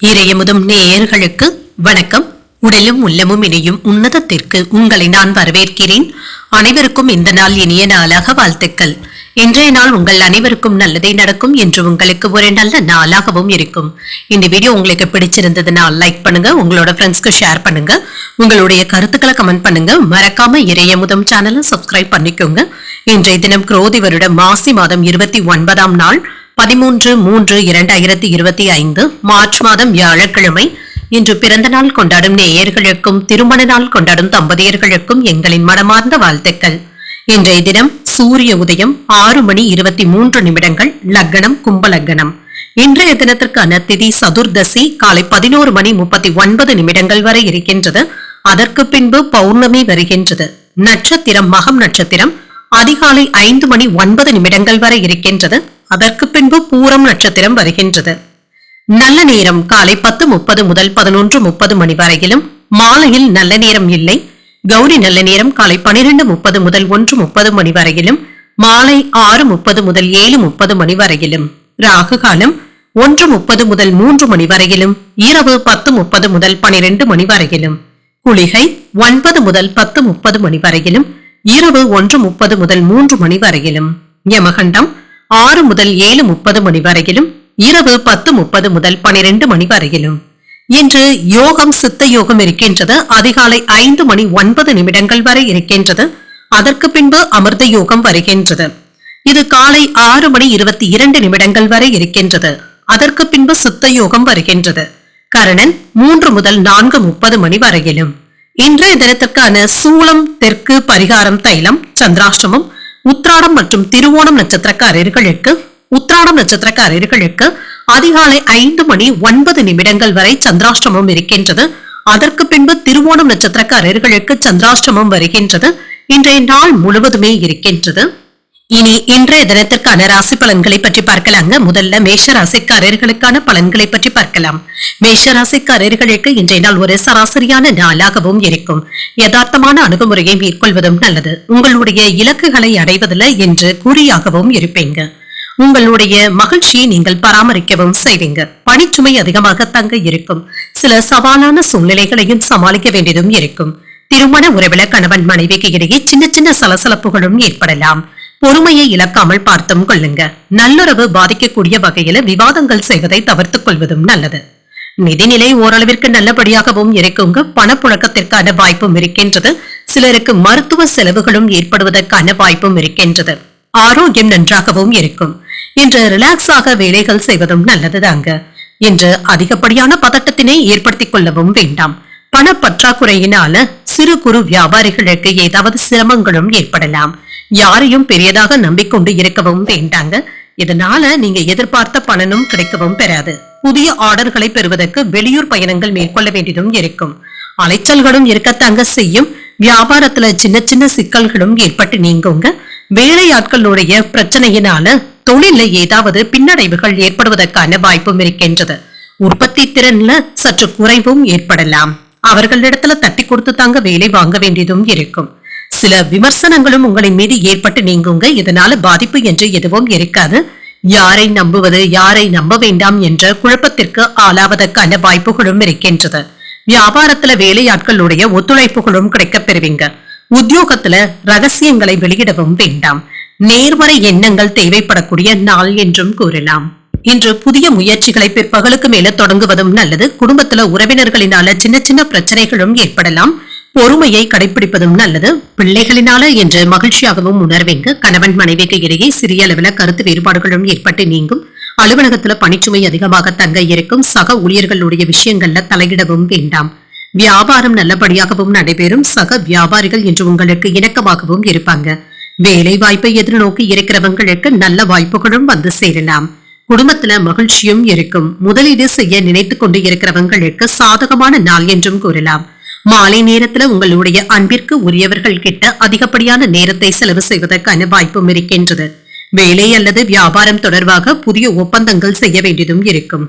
இறையமுதும் நேயர்களுக்கு வணக்கம். உடலும் உள்ளமும் இணையும் உன்னதத்திற்கு உங்களை நான் வரவேற்கிறேன். அனைவருக்கும் இந்த நாள் இனிய நாளாக வாழ்த்துக்கள். இன்றைய நாள் உங்கள் அனைவருக்கும் நல்லதே நடக்கும் என்று உங்களுக்கு ஒரு நல்ல நாளாகவும் இருக்கும். இந்த வீடியோ உங்களுக்கு பிடிச்சிருந்ததுன்னா லைக் பண்ணுங்க, உங்களோட ஃப்ரெண்ட்ஸ்க்கு ஷேர் பண்ணுங்க, உங்களுடைய கருத்துக்களை கமெண்ட் பண்ணுங்க. மறக்காம இறையமுதம் சேனலை சப்ஸ்கிரைப் பண்ணிக்கோங்க. இன்றைய தினம் குரோதி வருடம் மாசி மாதம் 29ஆம் நாள் 13/3/2025 மார்ச் மாதம் வியாழக்கிழமை. இன்று பிறந்த நாள் கொண்டாடும் நேயர்களுக்கும் திருமண நாள் கொண்டாடும் தம்பதியர்களுக்கும் எங்களின் மனமார்ந்த வாழ்த்துக்கள். இன்றைய தினம் சூரிய உதயம் 6:23 லக்னம் கும்ப லக்னம். இன்றைய தினத்திற்கான திதி சதுர்தசி காலை 11:39 வரை இருக்கின்றது. அதற்கு பின்பு பௌர்ணமி வருகின்றது. நட்சத்திரம் மகம் நட்சத்திரம் அதிகாலை 5:09 வரை இருக்கின்றது. அதற்கு பின்பு பூரம் நட்சத்திரம் வருகின்றது. நல்ல நேரம் காலை 10:30 முதல் 11:30 வரையிலும், மாலையில் நல்ல நேரம் இல்லை. கௌரி நல்ல நேரம் காலை 12:30 முதல் 1:30 வரையிலும், மாலை 6:30 முதல் 7:30 வரையிலும், ராகு காலம் 1:30 முதல் 3 வரையிலும், இரவு 10:30 முதல் 12 வரையிலும், குளிகை 9 முதல் 10:30 வரையிலும், இரவு 1:30 முதல் 3 வரையிலும், யமகண்டம் 6 முதல் 7:30 வரையிலும், இரவு 10:30 முதல் 12 வரையிலும். இன்று யோகம் சித்த யோகம் இருக்கின்றது. அதிகாலை 5:09 வரை இருக்கின்றது. அதற்கு பின்பு அமிர்த யோகம் வருகின்றது. இது காலை 6:22 வரை இருக்கின்றது. அதற்கு பின்பு சித்த யோகம் வருகின்றது. கரணன் 3 முதல் 4:30 வரையிலும். இன்றைய தினத்திற்கான சூளம் தெற்கு பரிகாரம் தைலம் சந்திராஷ்டமம். உத்திராடம் மற்றும் திருவோணம் நட்சத்திரக்காரர்களுக்கு அதிகாலை 5:09 வரை சந்திராஷ்டமம் இருக்கின்றது. அதற்கு பின்பு திருவோணம் நட்சத்திரக்காரர்களுக்கு சந்திராஷ்டமம் வருகின்றது. இன்றைய நாள் முழுவதுமே இருக்கின்றது. இனி இன்றைய தினத்திற்கான ராசி பலன்களை பற்றி பார்க்கலாங்க. முதல்ல மேஷ ராசிக்காரர்களுக்கான பலன்களை பற்றி பார்க்கலாம். மேஷ ராசிக்காரர்களுக்கு இன்றைய நாள் ஒரு சராசரியான நாளாகவும் இருக்கும். யதார்த்தமான அணுகுமுறையை மேற்கொள்வதும் நல்லது. உங்களுடைய இலக்குகளை அடைவதில் என்று குறியாகவும் இருப்பீங்க. உங்களுடைய மகிழ்ச்சியை நீங்கள் பராமரிக்கவும் செய்வீங்க. பணிச்சுமை அதிகமாக தங்க இருக்கும். சில சவாலான சூழ்நிலைகளையும் சமாளிக்க வேண்டியதும் இருக்கும். திருமண உறவில கணவன் மனைவிக்கு இடையே சின்ன சின்ன சலசலப்புகளும் ஏற்படலாம். பொறுமையை இழக்காமல் பார்த்தும் கொள்ளுங்க. நல்லுறவு பாதிக்கக்கூடிய வகையில விவாதங்கள் செய்வதை தவிர்த்துக் கொள்வதும் நல்லது. நிதிநிலை ஓரளவிற்கு நல்லபடியாகவும் இருக்குங்க. பணப்புழக்கத்திற்கான வாய்ப்பும் இருக்கின்றது. சிலருக்கு மருத்துவ செலவுகளும் ஏற்படுவதற்கான வாய்ப்பும் இருக்கின்றது. ஆரோக்கியம் நன்றாகவும் இருக்கும். இன்று ரிலாக்ஸாக வேலைகள் செய்வதும் நல்லதுதாங்க. இன்று அதிகப்படியான பதட்டத்தினை ஏற்படுத்திக் கொள்ளவும் வேண்டாம். பண பற்றாக்குறையினால சிறு குறு வியாபாரிகளுக்கு ஏதாவது சிரமங்களும் ஏற்படலாம். யாரையும் பெரியதாக நம்பிக்கொண்டு இருக்கவும் வேண்டாங்க. இதனால நீங்க எதிர்பார்த்த பணனும் கிடைக்கவும் பெறாது. புதிய ஆர்டர்களை பெறுவதற்கு வெளியூர் பயணங்கள் மேற்கொள்ள வேண்டியதும் இருக்கும். அலைச்சல்களும் இருக்கத்தாங்க செய்யும். வியாபாரத்துல சின்ன சின்ன சிக்கல்களும் ஏற்பட்டு நீங்குங்க. வேலையாட்களுடைய பிரச்சனையினால தொழில ஏதாவது பின்னடைவுகள் ஏற்படுவதற்கான வாய்ப்பும் இருக்கின்றது. உற்பத்தி திறன்ல சற்று குறைவும் ஏற்படலாம். அவர்களிடத்துல தட்டி கொடுத்து தாங்க வேலை வாங்க வேண்டியதும் இருக்கும். சில விமர்சனங்களும் உங்களின் மீது ஏற்பட்டு நீங்குங்க. இதனால பாதிப்பு என்று எதுவும் இருக்காது. யாரை நம்புவது யாரை நம்ப வேண்டாம் என்ற குழப்பத்திற்கு ஆளாவதற்கான வாய்ப்புகளும் இருக்கின்றது. வியாபாரத்துல வேலையாட்களுடைய ஒத்துழைப்புகளும் கிடைக்கப் பெறுவீங்க. உத்தியோகத்துல ரகசியங்களை வெளியிடவும் வேண்டாம். நேர்மறை எண்ணங்கள் தேவைப்படக்கூடிய நாள் என்றும் கூறலாம். இன்று புதிய முயற்சிகளை பிற்பகலுக்கு மேல தொடங்குவதும் நல்லது. குடும்பத்துல உறவினர்களினால சின்ன சின்ன பிரச்சனைகளும் ஏற்படலாம். பொறுமையை கடைபிடிப்பதும் நல்லது. பிள்ளைகளினால என்று மகிழ்ச்சியாகவும் உணர்வீங்க. கணவன் மனைவிக்கு இடையே சிறிய அளவில் கருத்து வேறுபாடுகளும் ஏற்பட்டு நீங்கும். அலுவலகத்துல பணிச்சுமை அதிகமாக தங்க இருக்கும். சக ஊழியர்களுடைய விஷயங்கள்ல தலையிடவும் வேண்டாம். வியாபாரம் நல்லபடியாகவும் நடைபெறும். சக வியாபாரிகள் என்று உங்களுக்கு இணக்கமாகவும் இருப்பாங்க. வேலை வாய்ப்பை எதிர்நோக்கி இருக்கிறவங்களுக்கு நல்ல வாய்ப்புகளும் வந்து சேரலாம். குடும்பத்துல மகிழ்ச்சியும் இருக்கும். முதலீடு செய்ய நினைத்துக் கொண்டு இருக்கிறவங்களுக்கு சாதகமான நாள் என்றும் கூறலாம். மாலை நேரத்துல உங்களுடைய அன்பிற்கு உரியவர்கள் கிட்ட அதிகப்படியான நேரத்தை செலவு செய்வதற்கான வாய்ப்பும் இருக்கின்றது. வேலை அல்லது வியாபாரம் தொடர்பாக புதிய ஒப்பந்தங்கள் செய்ய வேண்டியதும் இருக்கும்.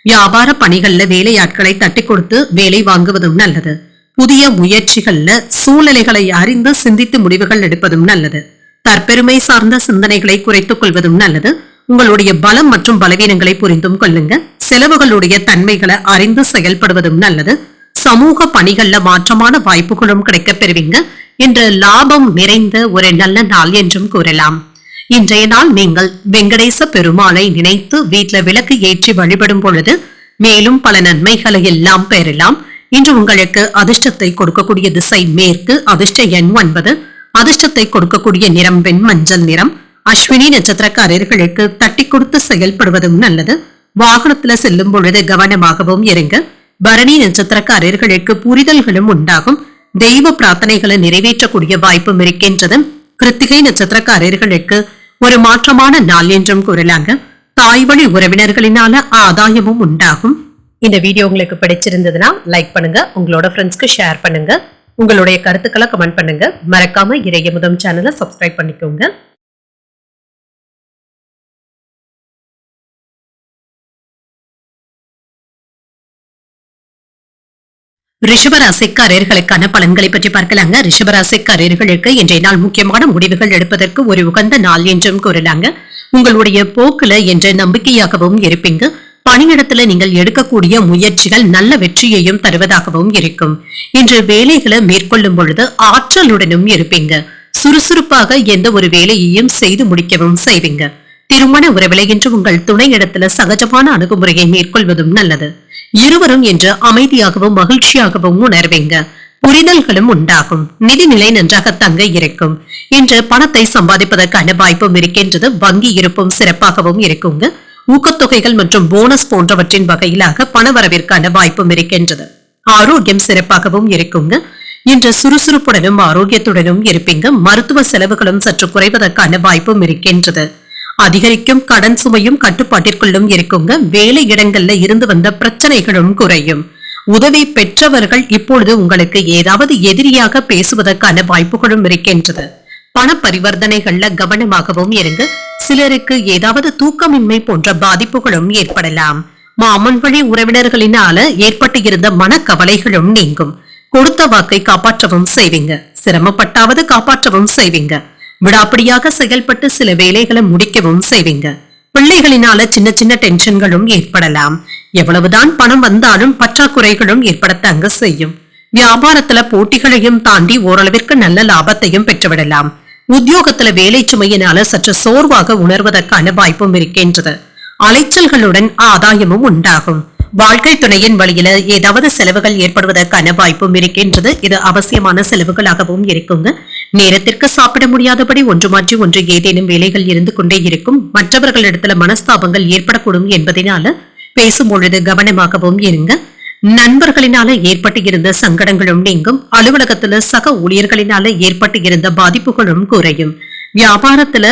வியாபார பணிகள்ல வேலையாட்களை தட்டி கொடுத்து வேலை வாங்குவதும் நல்லது. புதிய முயற்சிகள்ல சூழ்நிலைகளை அறிந்து சிந்தித்து முடிவுகள் எடுப்பதும் நல்லது. தற்பெருமை சார்ந்த சிந்தனைகளை குறைத்துக் கொள்வதும் நல்லது. உங்களுடைய பலம் மற்றும் பலவீனங்களை புரிந்தும் கொள்ளுங்க. செலவுகளுடைய தன்மைகளை அறிந்து செயல்படுவதும் நல்லது. சமூக பணிகள்ல மாற்றமான வாய்ப்புகளும் கிடைக்கப் பெறுவீங்க. இன்று லாபம் நிறைந்த ஒரு நல்ல நாள் என்றும் கூறலாம். இன்றைய நாள் நீங்கள் வெங்கடேச பெருமாளை நினைத்து வீட்டில் விளக்கு ஏற்றி வழிபடும் பொழுது மேலும் பல நன்மைகளை எல்லாம் பெறலாம். இன்று உங்களுக்கு அதிர்ஷ்டத்தை கொடுக்கக்கூடிய திசை மேற்கு, அதிர்ஷ்ட எண் 9, அதிர்ஷ்டத்தை கொடுக்கக்கூடிய நிறம் வெண்மஞ்சள் நிறம். அஸ்வினி நட்சத்திரக்காரர்களுக்கு தட்டி கொடுத்து செயல்படுவதும் நல்லது. வாகனத்துல செல்லும் பொழுது கவனமாகவும் இருங்க. பரணி நட்சத்திரக்காரர்களுக்கு புரிதல்களும் உண்டாகும். தெய்வ பிரார்த்தனைகளை நிறைவேற்றக்கூடிய வாய்ப்பும் இருக்கின்றது. கிருத்திகை நட்சத்திரக்காரர்களுக்கு ஒரு மாற்றமான நாள் என்றும் கூறலாங்க. தாய் வழி உறவினர்களினால ஆதாயமும் உண்டாகும். இந்த வீடியோ உங்களுக்கு பிடிச்சிருந்ததுன்னா லைக் பண்ணுங்க, உங்களோட ஃப்ரெண்ட்ஸ்க்கு ஷேர் பண்ணுங்க, உங்களுடைய கருத்துக்களை கமெண்ட் பண்ணுங்க. மறக்காம இறையமுதம் சேனலை சப்ஸ்கிரைப் பண்ணிக்கோங்க. ரிஷபராசிக்காரர்களுக்கான பலன்களை பற்றி பார்க்கலாங்க. ரிஷபராசிக்காரர்களுக்கு இன்றைய நாள் முக்கியமான முடிவுகள் எடுப்பதற்கு ஒரு உகந்த நாள் என்றும் கூறலாங்க. உங்களுடைய போக்குல என்ற நம்பிக்கையாகவும் இருப்பீங்க. பணியிடத்துல நீங்கள் எடுக்கக்கூடிய முயற்சிகள் நல்ல வெற்றியையும் தருவதாகவும் இருக்கும். இன்று வேலைகளை மேற்கொள்ளும் பொழுது ஆற்றலுடனும் இருப்பீங்க. சுறுசுறுப்பாக எந்த ஒரு வேலையையும் செய்து முடிக்கவும் செய்வீங்க. திருமண உறவிலை என்று உங்கள் துணையிடத்துல சகஜமான அணுகுமுறையை மேற்கொள்வதும் நல்லது. இருவரும் என்று அமைதியாகவும் மகிழ்ச்சியாகவும் உணர்வீங்க. புரிதல்களும் உண்டாகும். நிதிநிலை நன்றாக தங்க இருக்கும். இன்று பணத்தை சம்பாதிப்பதற்கான வாய்ப்பும் இருக்கின்றது. வங்கி இருப்பும் சிறப்பாகவும் இருக்குங்க. ஊக்கத்தொகைகள் மற்றும் போனஸ் போன்றவற்றின் வகையிலாக பணவரவிற்கான வாய்ப்பும் இருக்கின்றது. ஆரோக்கியம் சிறப்பாகவும் இருக்குங்க. இன்று சுறுசுறுப்புடனும் ஆரோக்கியத்துடனும் இருப்பீங்க. மருத்துவ செலவுகளும் சற்று குறைவதற்கான வாய்ப்பும் இருக்கின்றது. அதிகரிக்கும் கடன் சுமையும் கட்டுப்பாட்டிற்குள்ளும் இருக்குங்க. வேலை இடங்கள்ல இருந்து வந்த பிரச்சனைகளும் குறையும். உதவி பெற்றவர்கள் இப்பொழுது உங்களுக்கு ஏதாவது எதிரியாக பேசுவதற்கான வாய்ப்புகளும் இருக்கின்றது. பண பரிவர்த்தனைகள்ல கவனமாகவும் இருங்க. சிலருக்கு ஏதாவது தூக்கமின்மை போன்ற பாதிப்புகளும் ஏற்படலாம். மாமன் வழி உறவினர்களினால ஏற்பட்டு இருந்த மனக்கவலைகளும் நீங்கும். கொடுத்த வாக்கை காப்பாற்றவும் செய்வீங்க. சிரமப்பட்டாவது காப்பாற்றவும் செய்வீங்க. விடாப்பிடியாக செயல்பட்டு சில வேலைகளை முடிக்கவும் செய்வீங்க. பிள்ளைகளினால சின்ன சின்ன டென்ஷன்களும் ஏற்படலாம். எவ்வளவுதான் பணம் வந்தாலும் பற்றாக்குறைகளும் ஏற்படத்தாங்க செய்யும். வியாபாரத்துல போட்டிகளையும் தாண்டி ஓரளவிற்கு நல்ல லாபத்தையும் பெற்றுவிடலாம். உத்தியோகத்துல வேலை சுமையினால சற்று சோர்வாக உணர்வதற்கான வாய்ப்பும் இருக்கின்றது. அலைச்சல்களுடன் ஆதாயமும் உண்டாகும். வாழ்க்கை துணையின் வழியில ஏதாவது செலவுகள் ஏற்படுவதற்கான வாய்ப்பும் இருக்கின்றது. இது அவசியமான செலவுகளாகவும் இருக்குங்க. நேரத்திற்கு சாப்பிட முடியாதபடி ஒன்று மாற்றி ஒன்று ஏதேனும் வேலைகள் இருந்து கொண்டே இருக்கும். மற்றவர்களிடத்துல மனஸ்தாபங்கள் ஏற்படக்கூடும் என்பதனால பேசும் பொழுது கவனமாகவும் இருங்க. நண்பர்களினால ஏற்பட்டு இருந்த சங்கடங்களும் நீங்கும். அலுவலகத்துல சக ஊழியர்களினால ஏற்பட்டு இருந்த பாதிப்புகளும் குறையும். வியாபாரத்துல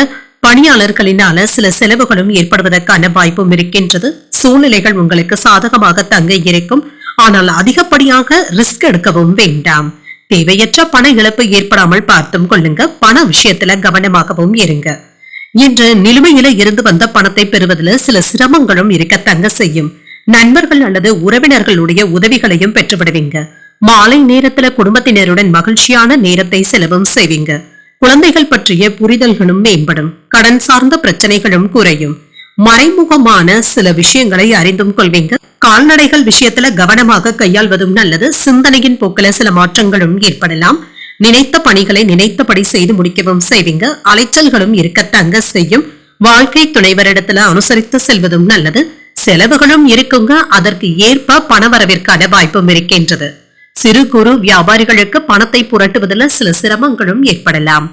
பணியாளர்களினால சில செலவுகளும் ஏற்படுவதற்கான வாய்ப்பும் இருக்கின்றது. சூழ்நிலைகள் உங்களுக்கு சாதகமாக தங்க இருக்கும். ஆனால் அதிகப்படியாக ரிஸ்க் எடுக்கவும் வேண்டாம். தேவையற்ற பண இழப்பு ஏற்படாமல் பார்த்தும் கொள்ளுங்க. பண விஷயத்துல கவனமாகவும் இருங்க. இன்று நிலுவையில இருந்து வந்த பணத்தை பெறுவதில் சில சிரமங்களும் இருக்கத்தங்க செய்யும். நண்பர்கள் அல்லது உறவினர்களுடைய உதவிகளையும் பெற்றுவிடுவீங்க. மாலை நேரத்துல குடும்பத்தினருடன் மகிழ்ச்சியான நேரத்தை செலவும் செய்வீங்க. குழந்தைகள் பற்றிய புரிதல்களும் மேம்படும். கடன் சார்ந்த பிரச்சனைகளும் குறையும். மறைமுகமான சில விஷயங்களை அறிந்தும் கொள்வீங்க. கால்நடைகள் விஷயத்துல கவனமாக கையாள்வதும் நல்லது. சிந்தனையின் போக்கில சில மாற்றங்களும் ஏற்படலாம். நினைத்த பணிகளை நினைத்தபடி செய்து முடிக்கவும் செய்வீங்க. அலைச்சல்களும் இருக்கத்தங்க செய்யும். வாழ்க்கை துணைவரிடத்துல அனுசரித்து செல்வதும் நல்லது. செலவுகளும் இருக்குங்க. அதற்கு ஏற்ப பணவரவிற்கான வாய்ப்பும் இருக்கின்றது. சிறு குறு வியாபாரிகளுக்கு பணத்தை புரட்டுவதில் சில சிரமங்களும் ஏற்படலாம்.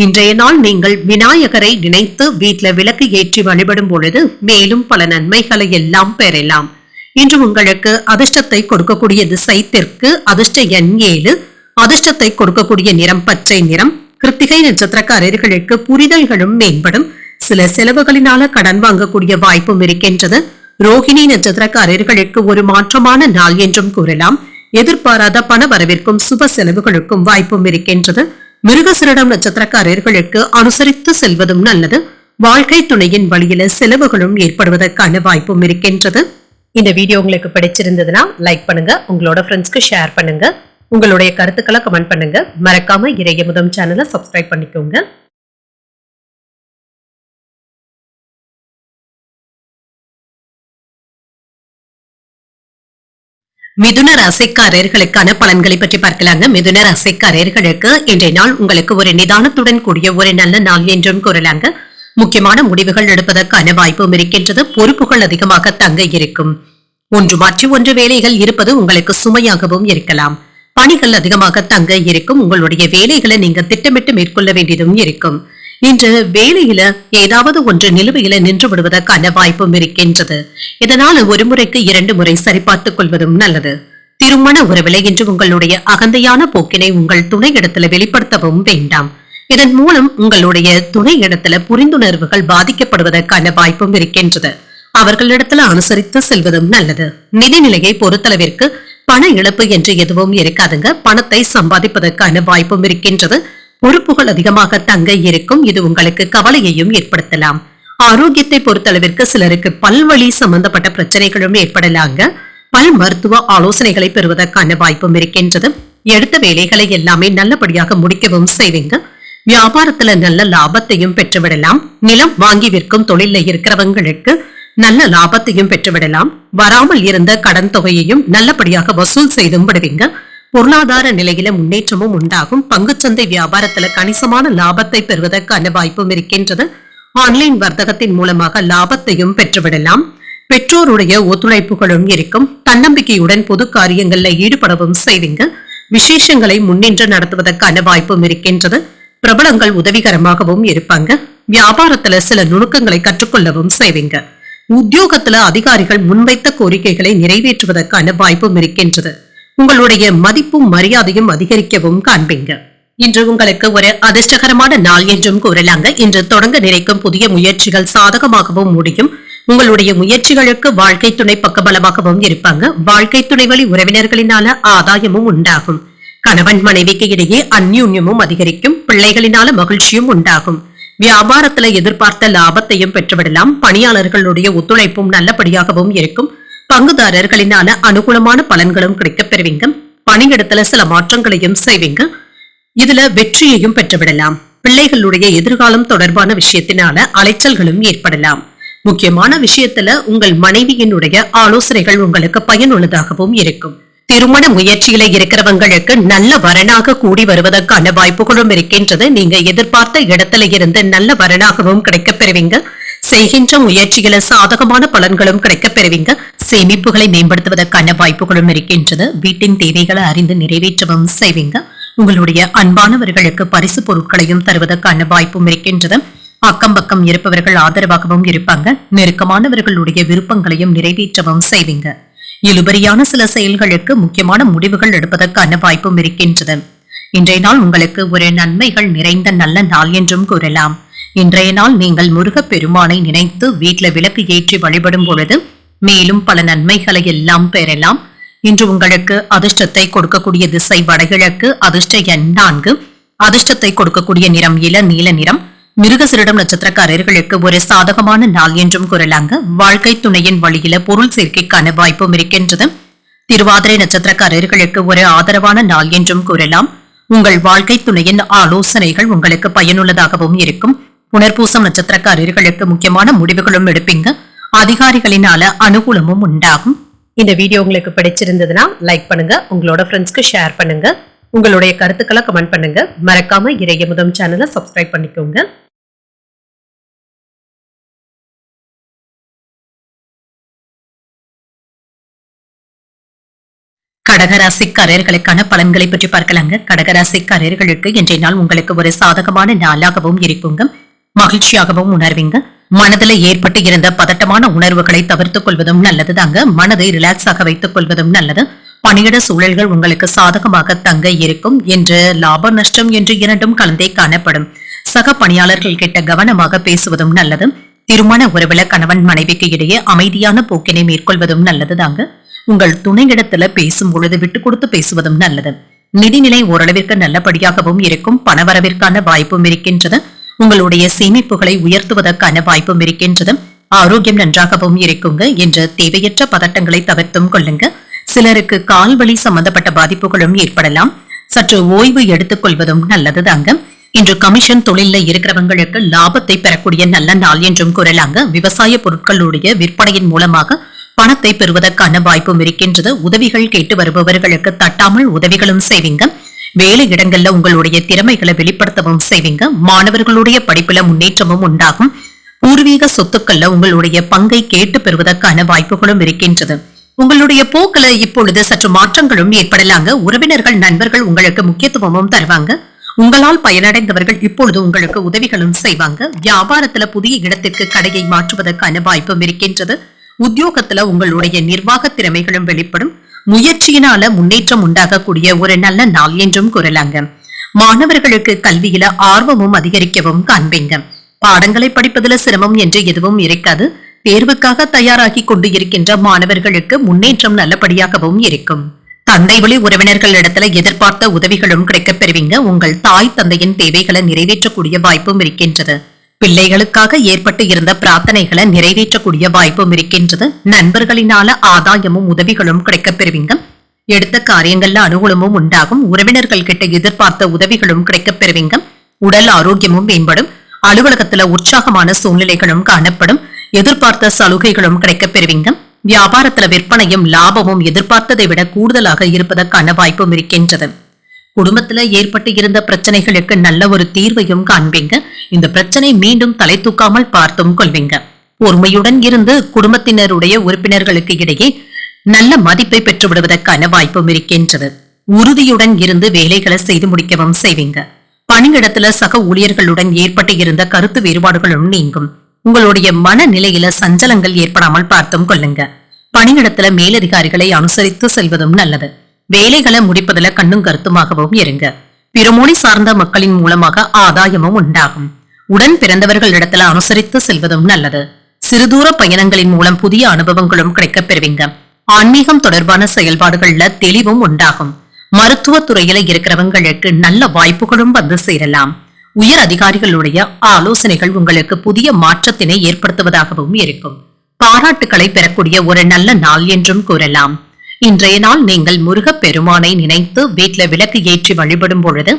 இன்றைய நாள் நீங்கள் விநாயகரை நினைத்து வீட்டுல விளக்கு ஏற்றி வழிபடும் பொழுது மேலும் பல நன்மைகளை எல்லாம் பெறலாம். இன்று உங்களுக்கு அதிர்ஷ்டத்தை கொடுக்கக்கூடிய திசை தெற்கு, அதிர்ஷ்ட எண் 7, அதிர்ஷ்டத்தை கொடுக்கக்கூடிய நிறம் பச்சை நிறம். கிருத்திகை நட்சத்திரக்காரர்களுக்கு புரிதல்களும் மேம்படும். சில செலவுகளினால கடன் வாங்கக்கூடிய வாய்ப்பும் இருக்கின்றது. ரோகிணி நட்சத்திரக்காரர்களுக்கு ஒரு மாற்றமான நாள் என்றும் கூறலாம். எதிர்பாராத பண வரவிற்கும் சுப செலவுகளுக்கும் வாய்ப்பும் இருக்கின்றது. மிருகசிரிடம் நட்சத்திரக்காரர்களுக்கு அனுசரித்து செல்வதும் நல்லது. வாழ்க்கை துணையின் வழியில செலவுகளும் ஏற்படுவதற்கான வாய்ப்பும் இருக்கின்றது. இந்த வீடியோ உங்களுக்கு பிடிச்சிருந்ததுன்னா லைக் பண்ணுங்க, உங்களோட ஃப்ரெண்ட்ஸ்க்கு ஷேர் பண்ணுங்க, உங்களுடைய கருத்துக்களை கமெண்ட் பண்ணுங்க. மறக்காம இறையமுதம் சேனலை சப்ஸ்கிரைப் பண்ணிக்கோங்க. மிதுன ராசிக்காரர்களுக்கான பலன்களை பற்றி பார்க்கலாங்க. மிதுன ராசிக்காரர்களுக்கு இன்றைய நாள் உங்களுக்கு ஒரு நிதானத்துடன் கூடிய ஒரு நல்ல நாள் என்றும் கூறலாங்க. முக்கியமான முடிவுகள் எடுப்பதற்கான வாய்ப்பும் இருக்கின்றது. பொறுப்புகள் அதிகமாக தங்க இருக்கும். ஒன்று மாற்றி ஒன்று வேலைகள் இருப்பது உங்களுக்கு சுமையாகவும் இருக்கலாம். பணிகள் அதிகமாக தங்க இருக்கும். உங்களுடைய வேலைகளை நீங்க திட்டமிட்டு மேற்கொள்ள வேண்டியதும் இருக்கும். இன்று வேலையில ஏதாவது ஒன்று நிலுவையில நின்று விடுவதற்கான வாய்ப்பும் இருக்கின்றது. இதனால் ஒரு முறைக்கு 2 முறை சரிபார்த்துக் கொள்வதும் நல்லது. திருமண உறவில இன்று உங்களுடைய அகந்தையான போக்கினை உங்கள் துணை இடத்துல வெளிப்படுத்தவும் வேண்டாம். இதன் மூலம் உங்களுடைய துணை இடத்துல புரிந்துணர்வுகள் பாதிக்கப்படுவதற்கான வாய்ப்பும் இருக்கின்றது. அவர்களிடத்துல அனுசரித்து செல்வதும் நல்லது. நிதிநிலையை பொறுத்தளவிற்கு பண இழப்பு என்று எதுவும் இருக்காதுங்க. பணத்தை சம்பாதிப்பதற்கான வாய்ப்பும் இருக்கின்றது. பொறுப்புகள் அதிகமாக தங்க இருக்கும். இது உங்களுக்கு கவலையையும் ஏற்படுத்தலாம். ஆரோக்கியத்தை பொறுத்தளவிற்கு சிலருக்கு பல்வழி சம்பந்தப்பட்ட பிரச்சனைகளும் ஏற்படலாங்க. பல் மருத்துவ ஆலோசனைகளை பெறுவதற்கான வாய்ப்பும் இருக்கின்றது. எடுத்த வேலைகளை எல்லாமே நல்லபடியாக முடிக்கவும் செய்வீங்க. வியாபாரத்துல நல்ல லாபத்தையும் பெற்றுவிடலாம். நிலம் வாங்கி விற்கும் தொழில இருக்கிறவங்களுக்கு நல்ல லாபத்தையும் பெற்றுவிடலாம். வராமல் இருந்த கடன் தொகையையும் நல்லபடியாக வசூல் செய்தும் விடுவீங்க. பொருளாதார நிலையில முன்னேற்றமும் உண்டாகும். பங்குச்சந்தை வியாபாரத்துல கணிசமான லாபத்தை பெறுவதற்கான வாய்ப்பும் இருக்கின்றது. ஆன்லைன் வர்த்தகத்தின் மூலமாக லாபத்தையும் பெற்றுவிடலாம். பெற்றோருடைய ஒத்துழைப்புகளும் இருக்கும். தன்னம்பிக்கையுடன் பொது காரியங்கள்ல ஈடுபடவும் செய்வீங்க. விசேஷங்களை முன்னின்று நடத்துவதற்கான வாய்ப்பும் இருக்கின்றது. பிரபலங்கள் உதவிகரமாகவும் இருப்பாங்க. வியாபாரத்துல சில நுணுக்கங்களை கற்றுக்கொள்ளவும் செய்வீங்க. உத்தியோகத்துல அதிகாரிகள் முன்வைத்த கோரிக்கைகளை நிறைவேற்றுவதற்கான வாய்ப்பும் இருக்கின்றது. உங்களுடைய மதிப்பும் மரியாதையும் அதிகரிக்கவும் காண்பீங்க. இன்று உங்களுக்கு ஒரு அதிர்ஷ்டகரமான நாள் என்றும் கூறலாங்க. இன்று தொடங்க நினைக்கும் புதிய முயற்சிகள் சாதகமாகவும் முடியும். உங்களுடைய முயற்சிகளுக்கு வாழ்க்கை துணை பக்கபலமாகவும் இருப்பாங்க. வாழ்க்கை துணை வழி உறவினர்களினால ஆதாயமும் உண்டாகும். கணவன் மனைவிக்கு இடையே அந்யூன்யமும் அதிகரிக்கும். பிள்ளைகளினால மகிழ்ச்சியும் உண்டாகும். வியாபாரத்துல எதிர்பார்த்த லாபத்தையும் பெற்றுவிடலாம். பணியாளர்களுடைய ஒத்துழைப்பும் நல்லபடியாகவும் இருக்கும். பங்குதாரர்களினால அனுகூலமான பலன்களும் கிடைக்கப் பெறுவீங்க. பணியிடத்துல சில மாற்றங்களையும் செய்வீங்க. இதுல வெற்றியையும் பெற்றுவிடலாம். பிள்ளைகளுடைய எதிர்காலம் தொடர்பான விஷயத்தினால அலைச்சல்களும் ஏற்படலாம். முக்கியமான விஷயத்துல உங்கள் மனைவியினுடைய ஆலோசனைகள் உங்களுக்கு பயனுள்ளதாகவும் இருக்கும். திருமண முயற்சியில இருக்கிறவங்களுக்கு நல்ல வரனாக கூடி வருவதற்கான வாய்ப்புகளும் இருக்கின்றது. நீங்க எதிர்பார்த்த இடத்துல இருந்து நல்ல வரனாகவும் கிடைக்கப் பெறுவீங்க. செய்கின்ற முயற்சியில சாதகமான பலன்களும் கிடைக்கப் பெறுவீங்க. சேமிப்புகளை மேம்படுத்துவதற்கான வாய்ப்புகளும் இருக்கின்றது. வீட்டின் தேவைகளை அறிந்து நிறைவேற்றவும் செய்வீங்க. உங்களுடைய அன்பானவர்களுக்கு பரிசு பொருட்களையும் தருவதற்கான வாய்ப்பும் இருக்கின்றது. அக்கம் பக்கம் இருப்பவர்கள் ஆதரவாகவும் இருப்பாங்க. நெருக்கமானவர்களுடைய விருப்பங்களையும் நிறைவேற்றவும் செய்வீங்க. இழுபறியான சில செயல்களுக்கு முக்கியமான முடிவுகள் எடுப்பதற்கான வாய்ப்பும் இருக்கின்றது. இன்றைய நாள் உங்களுக்கு ஒரு நன்மைகள் நிறைந்த நல்ல நாள் என்றும் கூறலாம். இன்றைய நாள் நீங்கள் முருகப் பெருமானை நினைத்து வீட்டில் விளக்கு ஏற்றி வழிபடும் பொழுது மேலும் பல நன்மைகளை எல்லாம் பெறலாம். இன்று உங்களுக்கு அதிர்ஷ்டத்தை கொடுக்கக்கூடிய திசை வடகிழக்கு. அதிர்ஷ்ட எண் 4. அதிர்ஷ்டத்தை கொடுக்கக்கூடிய நிறம் இள நீல நிறம். மிருகசீரிடம் நட்சத்திரக்காரர்களுக்கு ஒரு சாதகமான நாள் என்றும் கூறலாங்க. வாழ்க்கை துணையின் வழியில பொருள் சேர்க்கைக்கான வாய்ப்பும் இருக்கின்றது. திருவாதிரை நட்சத்திரக்காரர்களுக்கு ஒரு ஆதரவான நாள் என்றும் கூறலாம். உங்கள் வாழ்க்கை துணையின் ஆலோசனைகள் உங்களுக்கு பயனுள்ளதாகவும் இருக்கும். புனர்பூசம் நட்சத்திரக்காரர்களுக்கு முக்கியமான முடிவுகளும் எடுப்பீங்க. அதிகாரிகளினால அனுகூலமும் உண்டாகும். இந்த வீடியோ உங்களுக்கு பிடிச்சிருந்ததுன்னா லைக் பண்ணுங்க. உங்களோட ஃப்ரெண்ட்ஸ்க்கு ஷேர் பண்ணுங்க. உங்களுடைய கருத்துக்களை கமெண்ட் பண்ணுங்க. மறக்காம இறையமுதம் சேனலை சப்ஸ்கிரைப் பண்ணிக்கோங்க. கடகராசிக்காரர்களுக்கான பலன்களை பற்றி பார்க்கலாங்க. கடகராசிக்காரர்களுக்கு இன்றைய நாள் உங்களுக்கு ஒரு சாதகமான நாளாகவும் இருக்குங்க. மகிழ்ச்சியாகவும் உணர்வீங்க. மனதில் ஏற்பட்டு இருந்த பதட்டமான உணர்வுகளை தவிர்த்துக் கொள்வதும் நல்லதுதாங்க. மனதை ரிலாக்ஸ் ஆக வைத்துக் கொள்வதும் நல்லது. பணியிட சூழல்கள் உங்களுக்கு சாதகமாக தங்க இருக்கும். என்று லாப நஷ்டம் என்று இரண்டும் கலந்தே காணப்படும். சக பணியாளர்கள் கிட்ட கவனமாக பேசுவதும் நல்லது. திருமண உறவுல கணவன் மனைவிக்கு இடையே அமைதியான போக்கினை மேற்கொள்வதும் நல்லதுதாங்க. உங்கள் துணையிடத்துல பேசும் பொழுது விட்டு கொடுத்து பேசுவதும் நல்லது. நிதிநிலை ஓரளவிற்கு நல்லபடியாகவும் இருக்கும். பணவரவிற்கான வாய்ப்பும் இருக்கின்றது. உங்களுடைய சேமிப்புகளை உயர்த்துவதற்கான வாய்ப்பும் இருக்கின்றது. ஆரோக்கியம் நன்றாகவும் இருக்குங்க. என்று தேவையற்ற பதட்டங்களை தவிர்த்தும் கொள்ளுங்க. சிலருக்கு கால்வலி சம்பந்தப்பட்ட பாதிப்புகளும் ஏற்படலாம். சற்று ஓய்வு எடுத்துக் கொள்வதும் நல்லதுதாங்க. இன்று கமிஷன் தொழில இருக்கிறவங்களுக்கு லாபத்தை பெறக்கூடிய நல்ல நாள் என்றும் கூறலாங்க. விவசாய பொருட்களுடைய விற்பனையின் மூலமாக பணத்தை பெறுவதற்கான வாய்ப்பும் இருக்கின்றது. உதவிகள் கேட்டு வருபவர்களுக்கு தட்டாமல் உதவிகளும் செய்வீங்க. வேலை இடங்கள்ல உங்களுடைய திறமைகளை வெளிப்படுத்தவும் செய்வீங்க. மாணவர்களுடைய படிப்புல முன்னேற்றமும் உண்டாகும். பூர்வீக சொத்துக்கள்ல உங்களுடைய பங்கை கேட்டு பெறுவதற்கான வாய்ப்புகளும் இருக்கின்றது. உங்களுடைய போக்குல இப்பொழுது சற்று மாற்றங்களும் ஏற்படலாங்க. உறவினர்கள் நண்பர்கள் உங்களுக்கு முக்கியத்துவமும் தருவாங்க. உங்களால் பயனடைந்தவர்கள் இப்பொழுது உங்களுக்கு உதவிகளும் செய்வாங்க. வியாபாரத்துல புதிய இடத்திற்கு கடையை மாற்றுவதற்கான வாய்ப்பும் இருக்கின்றது. உத்தியோகத்துல உங்களுடைய நிர்வாக திறமைகளும் வெளிப்படும். முயற்சியினால முன்னேற்றம் உண்டாகக்கூடிய ஒரு நல்ல நாள் என்றும் கூறலாங்க. மாணவர்களுக்கு கல்வியில ஆர்வமும் அதிகரிக்கவும் காண்பீங்க. பாடங்களை படிப்பதில் சிரமம் என்று எதுவும் இருக்காது. தேர்வுக்காக தயாராகி கொண்டு இருக்கின்ற மாணவர்களுக்கு முன்னேற்றம் நல்லபடியாகவும் இருக்கும். தந்தை வழி உறவினர்களிடத்துல எதிர்பார்த்த உதவிகளும் கிடைக்கப் பெறுவீங்க. உங்கள் தாய் தந்தையின் தேவைகளை நிறைவேற்றக்கூடிய வாய்ப்பும் இருக்கின்றது. பிள்ளைகளுக்காக ஏற்பட்டு இருந்த பிரார்த்தனைகளை நிறைவேற்றக்கூடிய வாய்ப்பும் இருக்கின்றது. நண்பர்களினால ஆதாயமும் உதவிகளும் கிடைக்கப் பெறுவீங்க. எடுத்த காரியங்கள்ல அனுகூலமும் உண்டாகும். உறவினர்கள் கிட்ட எதிர்பார்த்த உதவிகளும் கிடைக்கப் பெறுவீங்க. உடல் ஆரோக்கியமும் மேம்படும். அலுவலகத்துல உற்சாகமான சூழ்நிலைகளும் காணப்படும். எதிர்பார்த்த சலுகைகளும் கிடைக்கப் பெறுவீங்க. வியாபாரத்துல விற்பனையும் லாபமும் எதிர்பார்த்ததை விட கூடுதலாக இருப்பதற்கான வாய்ப்பும் இருக்கின்றது. குடும்பத்துல ஏற்பட்டு இருந்த பிரச்சனைகளுக்கு நல்ல ஒரு தீர்வையும் காண்பீங்க. இந்த பிரச்சனை மீண்டும் தலை தூக்காமல் பார்த்தும் கொள்வீங்க. பொறுமையுடன் இருந்து குடும்பத்தினருடைய உறுப்பினர்களுக்கு இடையே நல்ல மதிப்பை பெற்று விடுவதற்கான வாய்ப்பும் இருக்கின்றது. உறுதியுடன் இருந்து வேலைகளை செய்து முடிக்கவும் செய்வீங்க. பணியிடத்துல சக ஊழியர்களுடன் ஏற்பட்டு இருந்த கருத்து வேறுபாடுகளும் நீங்கும். உங்களுடைய மனநிலையில சஞ்சலங்கள் ஏற்படாமல் பார்த்தும் கொள்ளுங்க. பணியிடத்துல மேலதிகாரிகளை அனுசரித்து செல்வதும் நல்லது. வேலைகளை முடிப்பதில் கண்ணும் கருத்துமாகவும் இருங்க. பிறமொழி சார்ந்த மக்களின் மூலமாக ஆதாயமும் உண்டாகும். உடன் பிறந்தவர்களிடத்துல அனுசரித்து செல்வதும் நல்லது. சிறுதூர பயணங்களின் மூலம் புதிய அனுபவங்களும் கிடைக்கப் பெறுவீங்க. ஆன்மீகம் தொடர்பான செயல்பாடுகள்ல தெளிவும் உண்டாகும். மருத்துவ துறையில இருக்கிறவங்களுக்கு நல்ல வாய்ப்புகளும் வந்து சேரலாம். உயர் அதிகாரிகளுடைய ஆலோசனைகள் உங்களுக்கு புதிய மாற்றத்தினை ஏற்படுத்துவதாகவும் இருக்கும். பாராட்டுக்களை பெறக்கூடிய ஒரு நல்ல நாள் என்றும் கூறலாம். இன்றைய நாள் நீங்கள் முருகப் பெருமானை நினைத்து வீட்டுல விளக்கு ஏற்றி வழிபடும் பொழுது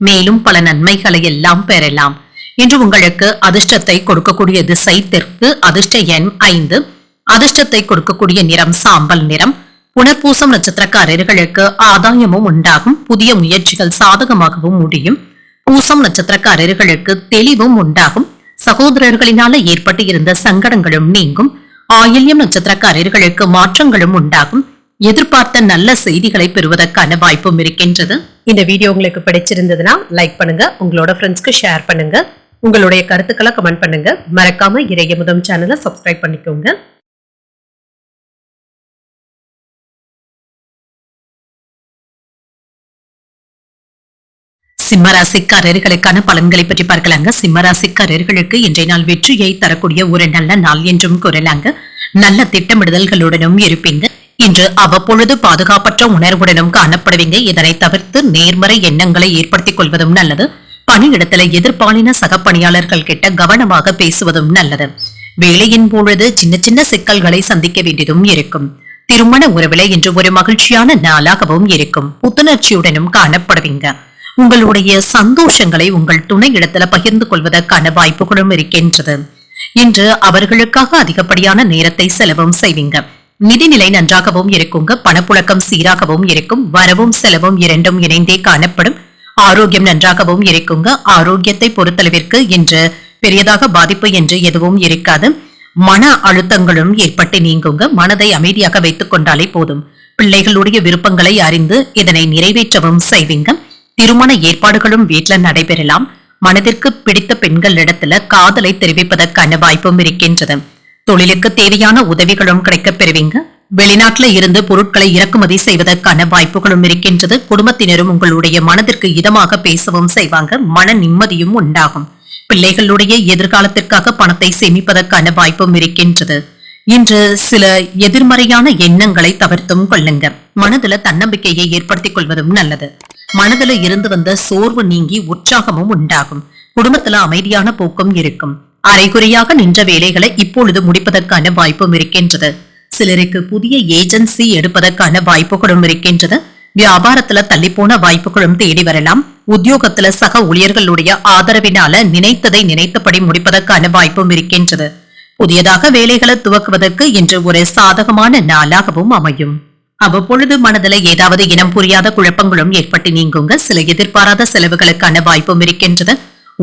மேலும் பல நன்மைகளை எல்லாம் பெறலாம். இன்று உங்களுக்கு அதிர்ஷ்டத்தை கொடுக்கக்கூடிய திசை தெற்கு. அதிர்ஷ்ட எண் 5. அதிர்ஷ்டத்தை கொடுக்கக்கூடிய நிறம் சாம்பல் நிறம். புனர்பூசம் நட்சத்திரக்காரர்களுக்கு ஆதாயமும் உண்டாகும். புதிய முயற்சிகள் சாதகமாகவும் முடியும். பூசம் நட்சத்திரக்காரர்களுக்கு தெளிவும் உண்டாகும். சகோதரர்களினால ஏற்பட்டு இருந்த சங்கடங்களும் நீங்கும். ஆயில்யம் நட்சத்திரக்காரர்களுக்கு மாற்றங்களும் உண்டாகும். எதிர்பார்த்த நல்ல செய்திகளை பெறுவதற்கான வாய்ப்பும் இருக்கின்றது. இந்த வீடியோ உங்களுக்கு பிடிச்சிருந்ததுன்னா லைக் பண்ணுங்க. உங்களோட ஃப்ரெண்ட்ஸ்க்கு ஷேர் பண்ணுங்க. உங்களுடைய கருத்துக்களை கமெண்ட் பண்ணுங்க. மறக்காம இறையமுதம் சேனலை சப்ஸ்கிரைப் பண்ணிக்கோங்க. சிம்மராசிக்காரர்களுக்கான பலன்களை பற்றி பார்க்கலாங்க. சிம்மராசிக்காரர்களுக்கு இன்றைய நாள் வெற்றியை தரக்கூடிய ஒரு நல்ல நாள் என்றும் கூறலாங்க. நல்ல திட்டமிடுதல்களுடனும் இருப்பீங்க. இன்று அவ்வப்பொழுது பாதுகாப்பற்ற உணர்வுடனும் காணப்படுவீங்க. இதனை தவிர்த்து நேர்மறை எண்ணங்களை ஏற்படுத்திக் கொள்வதும் நல்லது. பணியிடத்துல எதிர்பாலின சக பணியாளர்கள் கிட்ட கவனமாக பேசுவதும் நல்லது. வேலையின் பொழுது சின்ன சின்ன சிக்கல்களை சந்திக்க வேண்டியதும் இருக்கும். திருமண உறவில இன்று ஒரு மகிழ்ச்சியான நாளாகவும் இருக்கும். புத்துணர்ச்சியுடனும் காணப்படுவீங்க. உங்களுடைய சந்தோஷங்களை உங்கள் துணை இடத்துல பகிர்ந்து கொள்வதற்கான வாய்ப்புகளும் இருக்கின்றது. இன்று அவர்களுக்காக அதிகப்படியான நேரத்தை செலவும் செய்வீங்க. நிதிநிலை நன்றாகவும் இருக்குங்க. பணப்புழக்கம் சீராகவும் இருக்கும். வரவும் செலவும் இரண்டும் இணைந்தே காணப்படும். ஆரோக்கியம் நன்றாகவும் இருக்குங்க. ஆரோக்கியத்தை பொறுத்தளவிற்கு இன்று பெரியதாக பாதிப்பு என்று எதுவும் இருக்காது. மன அழுத்தங்களும் ஏற்பட்டு நீங்குங்க. மனதை அமைதியாக வைத்துக் கொண்டாலே போதும். பிள்ளைகளுடைய விருப்பங்களை அறிந்து இதனை நிறைவேற்றவும் செய்வீங்க. திருமண ஏற்பாடுகளும் வீட்டுல நடைபெறலாம். மனதிற்கு பிடித்த பெண்களிடத்துல காதலை தெரிவிப்பதற்கான வாய்ப்பும் இருக்கின்றது. தொழிலுக்கு தேவையான உதவிகளும் கிடைக்கப் பெறுவீங்க. வெளிநாட்டுல இருந்து பொருட்களை இறக்குமதி செய்வதற்கான வாய்ப்புகளும் இருக்கின்றது. குடும்பத்தினரும் உங்களுடைய மனதிற்கு இதமாக பேசவும் செய்வாங்க. மன நிம்மதியும் உண்டாகும். பிள்ளைகளுடைய எதிர்காலத்திற்காக பணத்தை சேமிப்பதற்கான வாய்ப்பும் இருக்கின்றது. இன்று சில எதிர்மறையான எண்ணங்களை தவிர்த்தும் கொள்ளுங்க. மனதுல தன்னம்பிக்கையை ஏற்படுத்திக் கொள்வதும் நல்லது. மனதுல இருந்து வந்த சோர்வு நீங்கி உற்சாகமும் உண்டாகும். குடும்பத்துல அமைதியான போக்கும் இருக்கும். அரைகுறையாக நின்ற வேலைகளை இப்பொழுது முடிப்பதற்கான வாய்ப்பும் இருக்கின்றது. சிலருக்கு புதிய ஏஜென்சி எடுப்பதற்கான வாய்ப்புகளும் இருக்கின்றது. வியாபாரத்துல தள்ளிப்போன வாய்ப்புகளும் தேடி வரலாம். உத்தியோகத்துல சக ஊழியர்களுடைய ஆதரவினால நினைத்ததை நினைத்தபடி முடிப்பதற்கான வாய்ப்பும் இருக்கின்றது. புதியதாக வேலைகளை துவக்குவதற்கு இன்று ஒரு சாதகமான நாளாகவும் அமையும். அவ்வப்பொழுது மனதில் ஏதாவது இனம் புரியாத குழப்பங்களும் ஏற்பட்டு நீங்குங்க. சில எதிர்பாராத செலவுகளுக்கான வாய்ப்பும் இருக்கின்றது.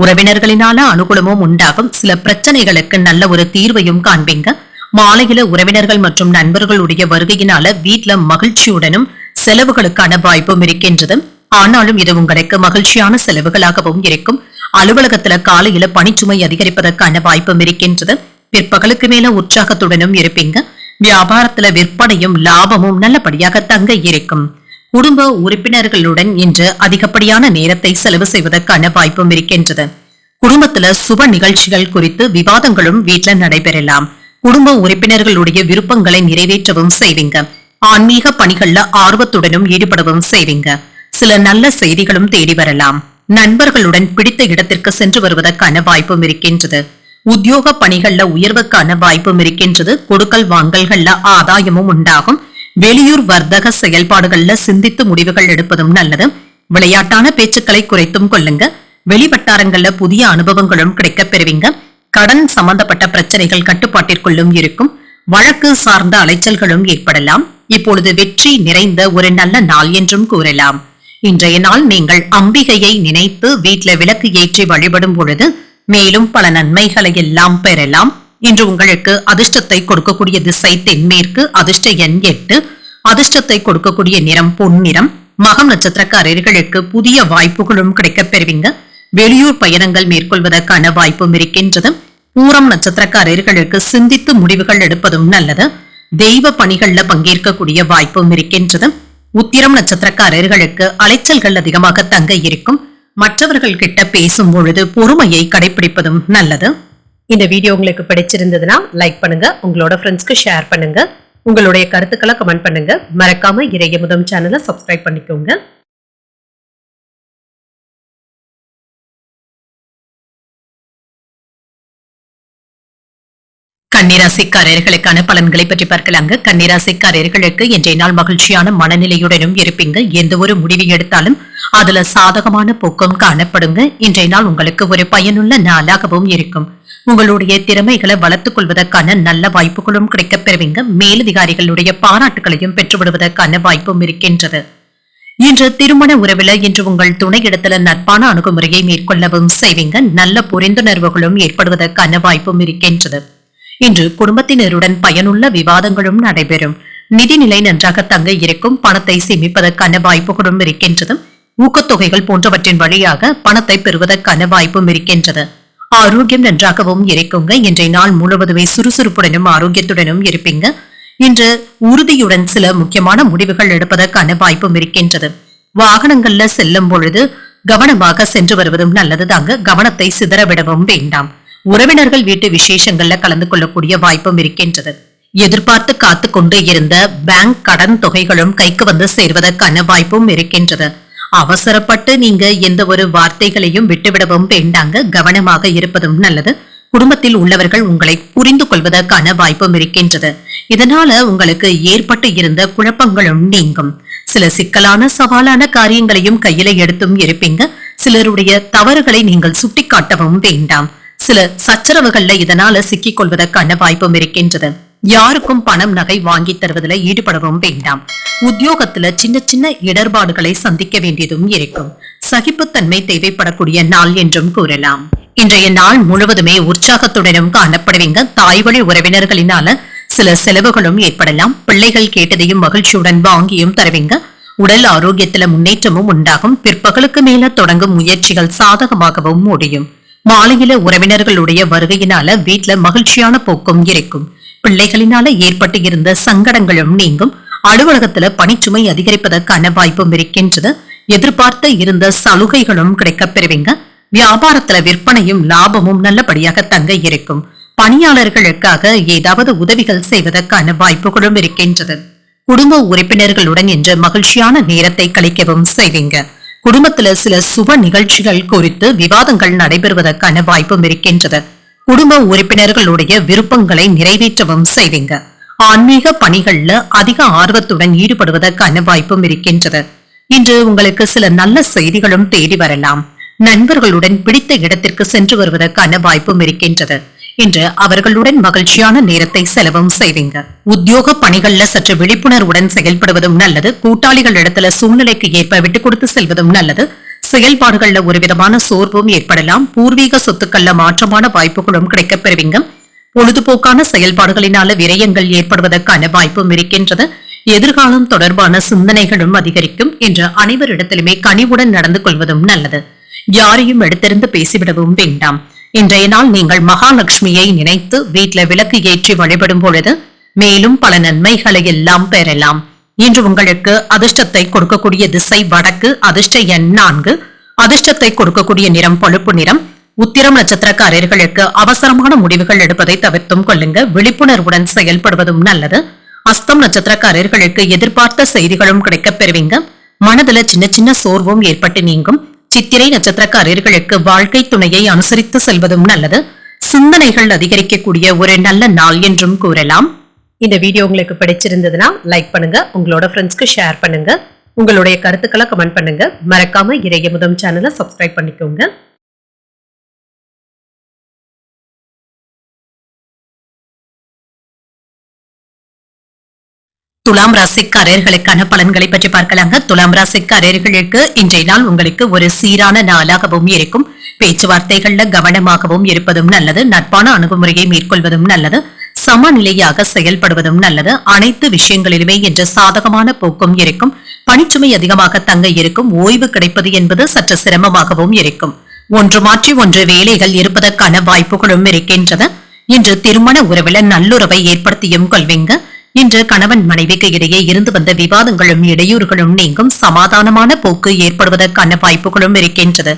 உறவினர்களினால அனுகூலமும் உண்டாகும். சில பிரச்சனைகளுக்கு நல்ல ஒரு தீர்வையும் காண்பீங்க. மாலையில உறவினர்கள் மற்றும் நண்பர்களுடைய வருகையினால வீட்டுல மகிழ்ச்சியுடனும் செலவுகளுக்கான வாய்ப்பும் இருக்கின்றது. ஆனாலும் இது உங்களுக்கு மகிழ்ச்சியான செலவுகளாகவும் இருக்கும். அலுவலகத்துல காலையில பணிச்சுமை அதிகரிப்பதற்கான வாய்ப்பும் இருக்கின்றது. பிற்பகலுக்கு மேல உற்சாகத்துடனும் இருப்பீங்க. வியாபாரத்துல விற்பனையும் லாபமும் நல்லபடியாக தங்க இருக்கும். குடும்ப உறுப்பினர்களுடன் இன்று அதிகப்படியான நேரத்தை செலவு செய்வதற்கான வாய்ப்பும் இருக்கின்றது. குடும்பத்துல சுப நிகழ்ச்சிகள் குறித்து விவாதங்களும் வீட்டுல நடைபெறலாம். குடும்ப உறுப்பினர்களுடைய விருப்பங்களை நிறைவேற்றவும் செய்வீங்க. ஆன்மீக பணிகள்ல ஆர்வத்துடனும் ஈடுபடவும் செய்வீங்க. சில நல்ல செய்திகளும் தேடி வரலாம். நண்பர்களுடன் பிடித்த இடத்திற்கு சென்று வருவதற்கான வாய்ப்பும் இருக்கின்றது. உத்தியோக பணிகள்ல உயர்வுக்கான வாய்ப்பும் இருக்கின்றது. கொடுக்கல் வாங்கல்கள்ல ஆதாயமும் உண்டாகும். வெளியூர் வர்த்தக செயல்பாடுகள்ல சிந்தித்து முடிவுகள் எடுப்பதும் நல்லது. விளையாட்டான பேச்சுக்களை குறைத்தும் கொள்ளுங்க. வெளிவட்டாரங்கள்ல புதிய அனுபவங்களும் கிடைக்கப் பெறுவீங்க. கடன் சம்பந்தப்பட்ட பிரச்சனைகள் கட்டுப்பாட்டிற்குள்ளும் இருக்கும். வழக்கு சார்ந்த அலைச்சல்களும் ஏற்படலாம். இப்பொழுது வெற்றி நிறைந்த ஒரு நல்ல நாள் என்றும் கூறலாம். இன்றைய நாள் நீங்கள் அம்பிகையை நினைத்து வீட்டுல விளக்கு ஏற்றி வழிபடும் பொழுது மேலும் பல நன்மைகளை எல்லாம் பெறலாம். இன்று உங்களுக்கு அதிர்ஷ்டத்தை கொடுக்கக்கூடிய திசை தென்மேற்கு. அதிர்ஷ்ட எண் 8. அதிர்ஷ்டத்தை கொடுக்கக்கூடிய நிறம் பொன்னிறம். மகம் நட்சத்திரக்காரர்களுக்கு புதிய வாய்ப்புகளும் கிடைக்கப் பெறுவீங்க. வெளியூர் பயணங்கள் மேற்கொள்வதற்கான வாய்ப்பும் இருக்கின்றது. பூரம் நட்சத்திரக்காரர்களுக்கு சிந்தித்து முடிவுகள் எடுப்பதும் நல்லது. தெய்வ பணிகள்ல பங்கேற்கக்கூடிய வாய்ப்பும் இருக்கின்றது. உத்திரம் நட்சத்திரக்காரர்களுக்கு அலைச்சல்கள் அதிகமாக தங்க இருக்கும். மற்றவர்கள் கிட்ட பேசும் பொழுது பொறுமையை கடைபிடிப்பதும் நல்லது. இந்த வீடியோ உங்களுக்கு பிடிச்சிருந்ததுன்னா லைக் பண்ணுங்க. உங்களோட ஃப்ரெண்ட்ஸ்க்கு ஷேர் பண்ணுங்க. உங்களுடைய கருத்துக்களை கமெண்ட் பண்ணுங்க. மறக்காம இறையமுதம் சேனலை சப்ஸ்கிரைப் பண்ணிக்கோங்க. கன்னிராசிக்காரர்களுக்கான பலன்களை பற்றி பார்க்கலாங்க. கன்னிராசிக்காரர்களுக்கு இன்றைய நாள் மகிழ்ச்சியான மனநிலையுடனும் இருப்பீங்க. எந்த ஒரு முடிவு எடுத்தாலும் அதுல சாதகமான போக்கம் காணப்படுங்க. இன்றைய நாள் உங்களுக்கு ஒரு பயனுள்ள நாளாகவும் இருக்கும். உங்களுடைய திறமைகளை வளர்த்துக் கொள்வதற்கான நல்ல வாய்ப்புகளும் கிடைக்கப் பெறுவீங்க. மேலதிகாரிகளுடைய பாராட்டுகளையும் பெற்றுவிடுவதற்கான வாய்ப்பும் இருக்கின்றது. இன்று திருமண உறவில் இன்று உங்கள் துணையிடத்துல நட்பான அணுகுமுறையை மேற்கொள்ளவும் செய்வீங்க. நல்ல புரிந்துணர்வுகளும் ஏற்படுவதற்கான வாய்ப்பும் இருக்கின்றது. இன்று குடும்பத்தினருடன் பயனுள்ள விவாதங்களும் நடைபெறும். நிதிநிலை நன்றாக தங்க இருக்கும். பணத்தை சேமிப்பதற்கான வாய்ப்புகளும் இருக்கின்றது. ஊக்கத்தொகைகள் போன்றவற்றின் வழியாக பணத்தை பெறுவதற்கான வாய்ப்பும் இருக்கின்றது. ஆரோக்கியம் நன்றாகவும் இருக்குங்க. இன்றைய நாள் முழுவதுமே சுறுசுறுப்புடனும் ஆரோக்கியத்துடனும் இருப்பீங்க. இன்று உறுதியுடன் சில முக்கியமான முடிவுகள் எடுப்பதற்கான வாய்ப்பும் இருக்கின்றது. வாகனங்கள்ல செல்லும் பொழுது கவனமாக சென்று வருவதும் நல்லதுதாங்க. கவனத்தை சிதறவிடவும் வேண்டாம். உறவினர்கள் வீட்டு விசேஷங்கள்ல கலந்து கொள்ளக்கூடிய வாய்ப்பும் இருக்கின்றது. எதிர்பார்த்து காத்து கொண்டு இருந்த பேங்க் கடன் தொகைகளும் கைக்கு வந்து சேர்வதற்கான வாய்ப்பும் இருக்கின்றது. அவசரப்பட்டு நீங்க எந்த ஒரு வார்த்தைகளையும் விட்டுவிடவும் வேண்டாங்க. கவனமாக இருப்பதும் நல்லது. குடும்பத்தில் உள்ளவர்கள் உங்களை புரிந்து கொள்வதற்கான வாய்ப்பும் இருக்கின்றது. இதனால உங்களுக்கு ஏற்பட்டு இருந்த குழப்பங்களும் நீங்கும். சில சிக்கலான சவாலான காரியங்களையும் கையில எடுத்தும் இருப்பீங்க. சிலருடைய தவறுகளை நீங்கள் சுட்டிக்காட்டவும் வேண்டாம். சில சச்சரவுகள்ல இதனால சிக்கிக் கொள்வதற்கான வாய்ப்பும் இருக்கின்றது. யாருக்கும் பணம் நகை வாங்கி தருவதில் ஈடுபடவும் வேண்டாம். உத்தியோகத்துல சின்ன சின்ன இடர்பாடுகளை சந்திக்க வேண்டியதும் இருக்கும். சகிப்புத்தன்மை தேவைப்படக்கூடிய நாள் என்றும் கூறலாம். இன்றைய நாள் முழுவதுமே உற்சாகத்துடனும் காணப்படுவீங்க. தாய்வழி உறவினர்களினால சில செலவுகளும் ஏற்படலாம். பிள்ளைகள் கேட்டதையும் மகிழ்ச்சியுடன் வாங்கியும் தருவீங்க. உடல் ஆரோக்கியத்துல முன்னேற்றமும் உண்டாகும். பிற்பகலுக்கு மேல தொடங்கும் முயற்சிகள் சாதகமாகவும் முடியும். மாலையில உறவினர்களுடைய வருகையினால வீட்டுல மகிழ்ச்சியான போக்கும் இருக்கும். பிள்ளைகளினால ஏற்பட்டு இருந்த சங்கடங்களும் நீங்கும். அலுவலகத்துல பணிச்சுமை அதிகரிப்பதற்கான வாய்ப்பும் இருக்கின்றது. எதிர்பார்த்த இருந்த சலுகைகளும் கிடைக்கப் பெறுவீங்க. வியாபாரத்துல விற்பனையும் லாபமும் நல்லபடியாக தங்க இருக்கும். பணியாளர்களுக்காக ஏதாவது உதவிகள் செய்வதற்கான வாய்ப்புகளும் இருக்கின்றது. குடும்ப உறுப்பினர்களுடன் இன்று மகிழ்ச்சியான நேரத்தை கழிக்கவும் செய்வீங்க. குடும்பத்துல சில சுப நிகழ்ச்சிகள் குறித்து விவாதங்கள் நடைபெறுவதற்கான வாய்ப்பும் இருக்கின்றது. குடும்ப உறுப்பினர்களுடைய விருப்பங்களை நிறைவேற்றவும் செய்வீங்க. ஆன்மீக பணிகள்ல அதிக ஆர்வத்துடன் ஈடுபடுவதற்கான வாய்ப்பும் இருக்கின்றது. இன்று உங்களுக்கு சில நல்ல செய்திகளும் தேடி வரலாம். நண்பர்களுடன் பிடித்த இடத்திற்கு சென்று வருவதற்கான வாய்ப்பும் இருக்கின்றது. இன்று அவர்களுடன் மகிழ்ச்சியான நேரத்தை செலவும் செய்வீங்க. உத்தியோக பணிகள்ல சற்று விழிப்புணர்வுடன் செயல்படுவதும் நல்லது. கூட்டாளிகள் இடத்துல சூழ்நிலைக்கு ஏற்ப விட்டுக் கொடுத்து செல்வதும் நல்லது. செயல்பாடுகள்ல ஒரு விதமான சோர்வும் ஏற்படலாம். பூர்வீக சொத்துக்கள்ல மாற்றமான வாய்ப்புகளும் கிடைக்கப் பெறுவீங்க. பொழுதுபோக்கான செயல்பாடுகளினால விரயங்கள் ஏற்படுவதற்கான வாய்ப்பும் இருக்கின்றது. எதிர்காலம் தொடர்பான சிந்தனைகளும் அதிகரிக்கும். என்று அனைவரிடத்திலுமே கனிவுடன் நடந்து கொள்வதும் நல்லது. யாரையும் எடுத்திருந்து பேசிவிடவும் வேண்டாம். இன்றைய நாள் நீங்கள் மகாலட்சுமியை நினைத்து வீட்டில விளக்கு ஏற்றி வழிபடும் பொழுது மேலும் பல நன்மைகளை எல்லாம் பெறலாம். இன்று உங்களுக்கு அதிர்ஷ்டத்தை கொடுக்கக்கூடிய திசை வடக்கு. அதிர்ஷ்ட எண் 4. அதிர்ஷ்டத்தை கொடுக்கக்கூடிய நிறம் பழுப்பு நிறம். உத்திரம் நட்சத்திரக்காரர்களுக்கு அவசரமான முடிவுகள் எடுப்பதை தவிர்த்தும் கொள்ளுங்க. விழிப்புணர்வுடன் செயல்படுவதும் நல்லது. அஸ்தம் நட்சத்திரக்காரர்களுக்கு எதிர்பார்த்த செய்திகளும் கிடைக்கப் பெறுவீங்க. மனதுல சின்ன சின்ன சோர்வும் ஏற்பட்டு நீங்கும். சித்திரை நட்சத்திரக்காரர்களுக்கு வாழ்க்கை துணையை அனுசரித்து செல்வதும் நல்லது. சிந்தனைகள் அதிகரிக்கக்கூடிய ஒரு நல்ல நாள் என்றும் கூறலாம். இந்த வீடியோ உங்களுக்கு பிடிச்சிருந்ததுன்னா லைக் பண்ணுங்க, உங்களோட ஃப்ரெண்ட்ஸ்க்கு ஷேர் பண்ணுங்க, உங்களுடைய கருத்துக்களை கமெண்ட் பண்ணுங்க. மறக்காம இறையமுதம் சேனலை சப்ஸ்கிரைப் பண்ணிக்கோங்க. துலாம் ராசிக்காரர்களுக்கான பலன்களை பற்றி பார்க்கலாங்க. துலாம் ராசிக்காரர்களுக்கு இன்றைய நாள் உங்களுக்கு ஒரு சீரான நாளாகவும் இருக்கும். பேச்சுவார்த்தைகள்ல கவனமாகவும் இருப்பதும் நல்லது. நட்பான அணுகுமுறையை மேற்கொள்வதும் நல்லது. சமநிலையாக செயல்படுவதும் நல்லது. அனைத்து விஷயங்களிலுமே என்ற சாதகமான போக்கும் இருக்கும். பணிச்சுமை அதிகமாக தங்க இருக்கும். ஓய்வு கிடைப்பது என்பது சற்று சிரமமாகவும் இருக்கும். ஒன்று மாற்றி ஒன்று வேலைகள் இருப்பதற்கான வாய்ப்புகளும் இருக்கின்றது. இன்று திருமண உறவுல நல்லுறவை ஏற்படுத்தியும் கொள்வீங்க. இன்று கணவன் மனைவிக்கு இடையே இருந்து வந்த விவாதங்களும் இடையூறுகளும் நீங்கும். சமாதானமான போக்கு ஏற்படுவதற்கான வாய்ப்புகளும் இருக்கின்றது.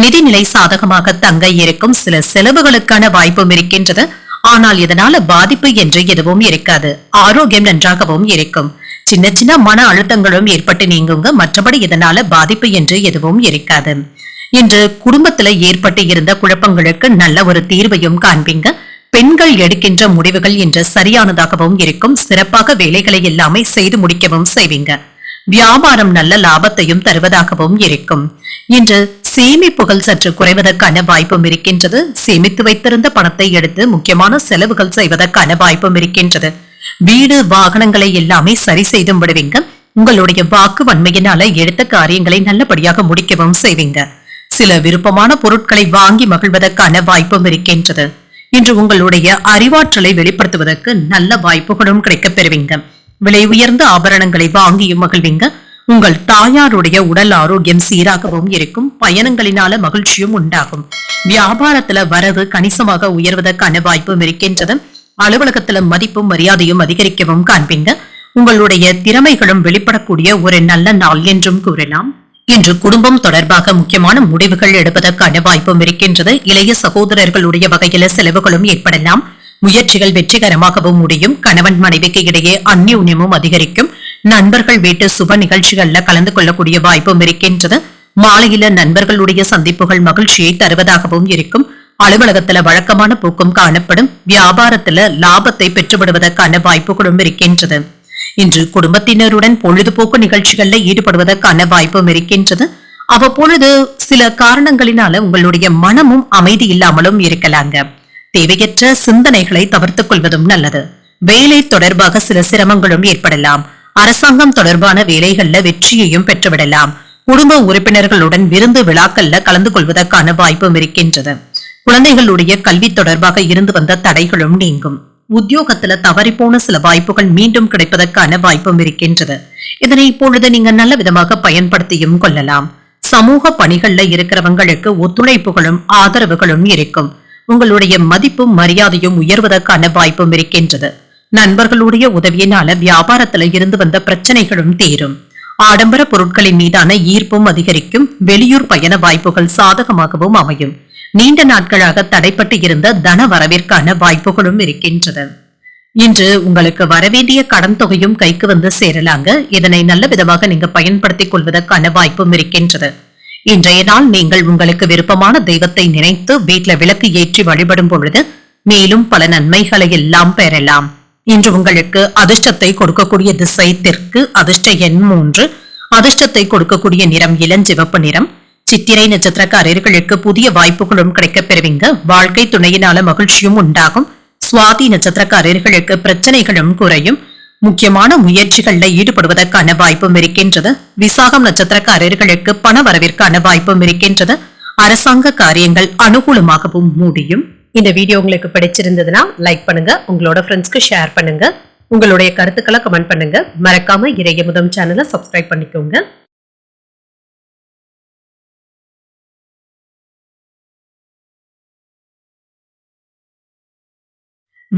நிதிநிலை சாதகமாக தங்க இருக்கும். சில செலவுகளுக்கான வாய்ப்பும் இருக்கின்றது. ஆனால் இதனால பாதிப்பு என்று எதுவும் இருக்காது. ஆரோக்கியம் நன்றாகவும் இருக்கும். சின்ன சின்ன மன அழுத்தங்களும் ஏற்பட்டு நீங்குங்க. மற்றபடி இதனால பாதிப்பு என்று எதுவும் இருக்காது. இன்று குடும்பத்துல ஏற்பட்டு இருந்த குழப்பங்களுக்கு நல்ல ஒரு தீர்வையும் காண்பீங்க. பெண்கள் எடுக்கின்ற முடிவுகள் இன்று சரியானதாகவும் இருக்கும். சிறப்பாக வேலைகளை எல்லாமே செய்து முடிக்கவும் செய்வீங்க. வியாபாரம் நல்ல லாபத்தையும் தருவதாகவும் இருக்கும். இன்று சேமிப்புகள் சற்று குறைவதற்கான வாய்ப்பும் இருக்கின்றது. சேமித்து வைத்திருந்த பணத்தை எடுத்து முக்கியமான செலவுகள் செய்வதற்கான வாய்ப்பும் இருக்கின்றது. வீடு வாகனங்களை எல்லாமே சரி செய்தும் விடுவீங்க. உங்களுடைய வாக்கு வன்மையினால எடுத்த காரியங்களை நல்லபடியாக முடிக்கவும் செய்வீங்க. சில விருப்பமான பொருட்களை வாங்கி மகிழ்வதற்கான வாய்ப்பும் இருக்கின்றது. இன்று உங்களுடைய அறிவாற்றலை வெளிப்படுத்துவதற்கு நல்ல வாய்ப்புகளும் கிடைக்கப் பெறுவீங்க. விலை உயர்ந்த ஆபரணங்களை வாங்கியும் மகிழ்வீங்க. உங்கள் தாயாருடைய உடல் ஆரோக்கியம் சீராகவும் இருக்கும். பயணங்களினால மகிழ்ச்சியும் உண்டாகும். வியாபாரத்துல வரவு கணிசமாக உயர்வதற்கான வாய்ப்பும் இருக்கின்றது. அலுவலகத்துல மதிப்பும் மரியாதையும் அதிகரிக்கவும் காண்பீங்க. உங்களுடைய திறமைகளும் வெளிப்படக்கூடிய ஒரு நல்ல நாள் என்றும் கூறலாம். இன்று குடும்பம் தொடர்பாக முக்கியமான முடிவுகள் எடுப்பதற்கான வாய்ப்பும் இருக்கின்றது. இளைய சகோதரர்களுடைய வகையில செலவுகளும் ஏற்படலாம். முயற்சிகள் வெற்றிகரமாகவும் முடியும். கணவன் மனைவிக்கு இடையே அந்யோன்யமும் அதிகரிக்கும். நண்பர்கள் வீட்டு சுப நிகழ்ச்சிகள்ல கலந்து கொள்ளக்கூடிய வாய்ப்பும் இருக்கின்றது. மாலையில நண்பர்களுடைய சந்திப்புகள் மகிழ்ச்சியை தருவதாகவும் இருக்கும். அலுவலகத்துல வழக்கமான போக்கும் காணப்படும். வியாபாரத்துல லாபத்தை பெற்றுவிடுவதற்கான வாய்ப்புகளும் இருக்கின்றது. இன்று குடும்பத்தினருடன் பொழுதுபோக்கு நிகழ்ச்சிகள்ல ஈடுபடுவதற்கான வாய்ப்பும் இருக்கின்றது. அவ்வப்பொழுது சில காரணங்களினால உங்களுடைய மனமும் அமைதி இல்லாமலும் இருக்கலாங்க. தேவையற்ற சிந்தனைகளை தவிர்த்துக் கொள்வதும் நல்லது. வேலை தொடர்பாக சில சிரமங்களும் ஏற்படலாம். அரசாங்கம் தொடர்பான வேலைகள்ல வெற்றியையும் பெற்றுவிடலாம். குடும்ப உறுப்பினர்களுடன் விருந்து விழாக்கள்ல கலந்து கொள்வதற்கான வாய்ப்பும் இருக்கின்றது. குழந்தைகளுடைய கல்வி தொடர்பாக இருந்து வந்த தடைகளும் நீங்கும். உத்தியோகத்துல தவறிப்போன சில வாய்ப்புகள் மீண்டும் கிடைப்பதற்கான வாய்ப்பும் இருக்கின்றது. இதனை இப்பொழுது நீங்க நல்ல விதமாக பயன்படுத்தியும் கொள்ளலாம். சமூக பணிகள்ல இருக்கிறவங்களுக்கு ஒத்துழைப்புகளும் ஆதரவுகளும் இருக்கும். உங்களுடைய மதிப்பும் மரியாதையும் உயர்வதற்கான வாய்ப்பும் இருக்கின்றது. நண்பர்களுடைய உதவியினால வியாபாரத்துல இருந்து வந்த பிரச்சனைகளும் தீரும். ஆடம்பர பொருட்களின் மீதான ஈர்ப்பும் அதிகரிக்கும். வெளியூர் பயண வாய்ப்புகள் சாதகமாகவும் அமையும். நீண்ட நாட்களாக தடைப்பட்டு இருந்த தன வரவிற்கான வாய்ப்புகளும் இருக்கின்றது. இன்று உங்களுக்கு வரவேண்டிய கடன் தொகையும் கைக்கு வந்து சேரலாங்க. இதனை நல்ல விதமாக நீங்க பயன்படுத்திக் கொள்வதற்கான வாய்ப்பும் இருக்கின்றது. இன்றைய நாள் நீங்கள் உங்களுக்கு விருப்பமான தெய்வத்தை நினைத்து வீட்டில விளக்கு ஏற்றி வழிபடும் பொழுது மேலும் பல நன்மைகளை எல்லாம் பெறலாம். இன்று உங்களுக்கு அதிர்ஷ்டத்தை கொடுக்கக்கூடிய திசை தெற்கு. அதிர்ஷ்ட எண் 3. அதிர்ஷ்டத்தை கொடுக்கக்கூடிய நிறம் இளஞ்சிவப்பு நிறம். சித்திரை நட்சத்திரக்காரர்களுக்கு புதிய வாய்ப்புகளும் கிடைக்கப் பெறுவீங்க. வாழ்க்கை துணையினால மகிழ்ச்சியும் உண்டாகும். சுவாதி நட்சத்திரக்காரர்களுக்கு பிரச்சனைகளும் குறையும். முக்கியமான முயற்சிகள்ல ஈடுபடுவதற்கான வாய்ப்பும் இருக்கின்றது. விசாகம் நட்சத்திரக்காரர்களுக்கு பண வரவிற்கான வாய்ப்பும் இருக்கின்றது. அரசாங்க காரியங்கள் அனுகூலமாகவும் முடியும். இந்த வீடியோ உங்களுக்கு பிடிச்சிருந்ததுன்னா லைக் பண்ணுங்க, உங்களோட ஃப்ரெண்ட்ஸ்க்கு ஷேர் பண்ணுங்க, உங்களுடைய கருத்துக்களை கமெண்ட் பண்ணுங்க. மறக்காம இறையமுதம் சேனலை சப்ஸ்கிரைப் பண்ணிக்கோங்க.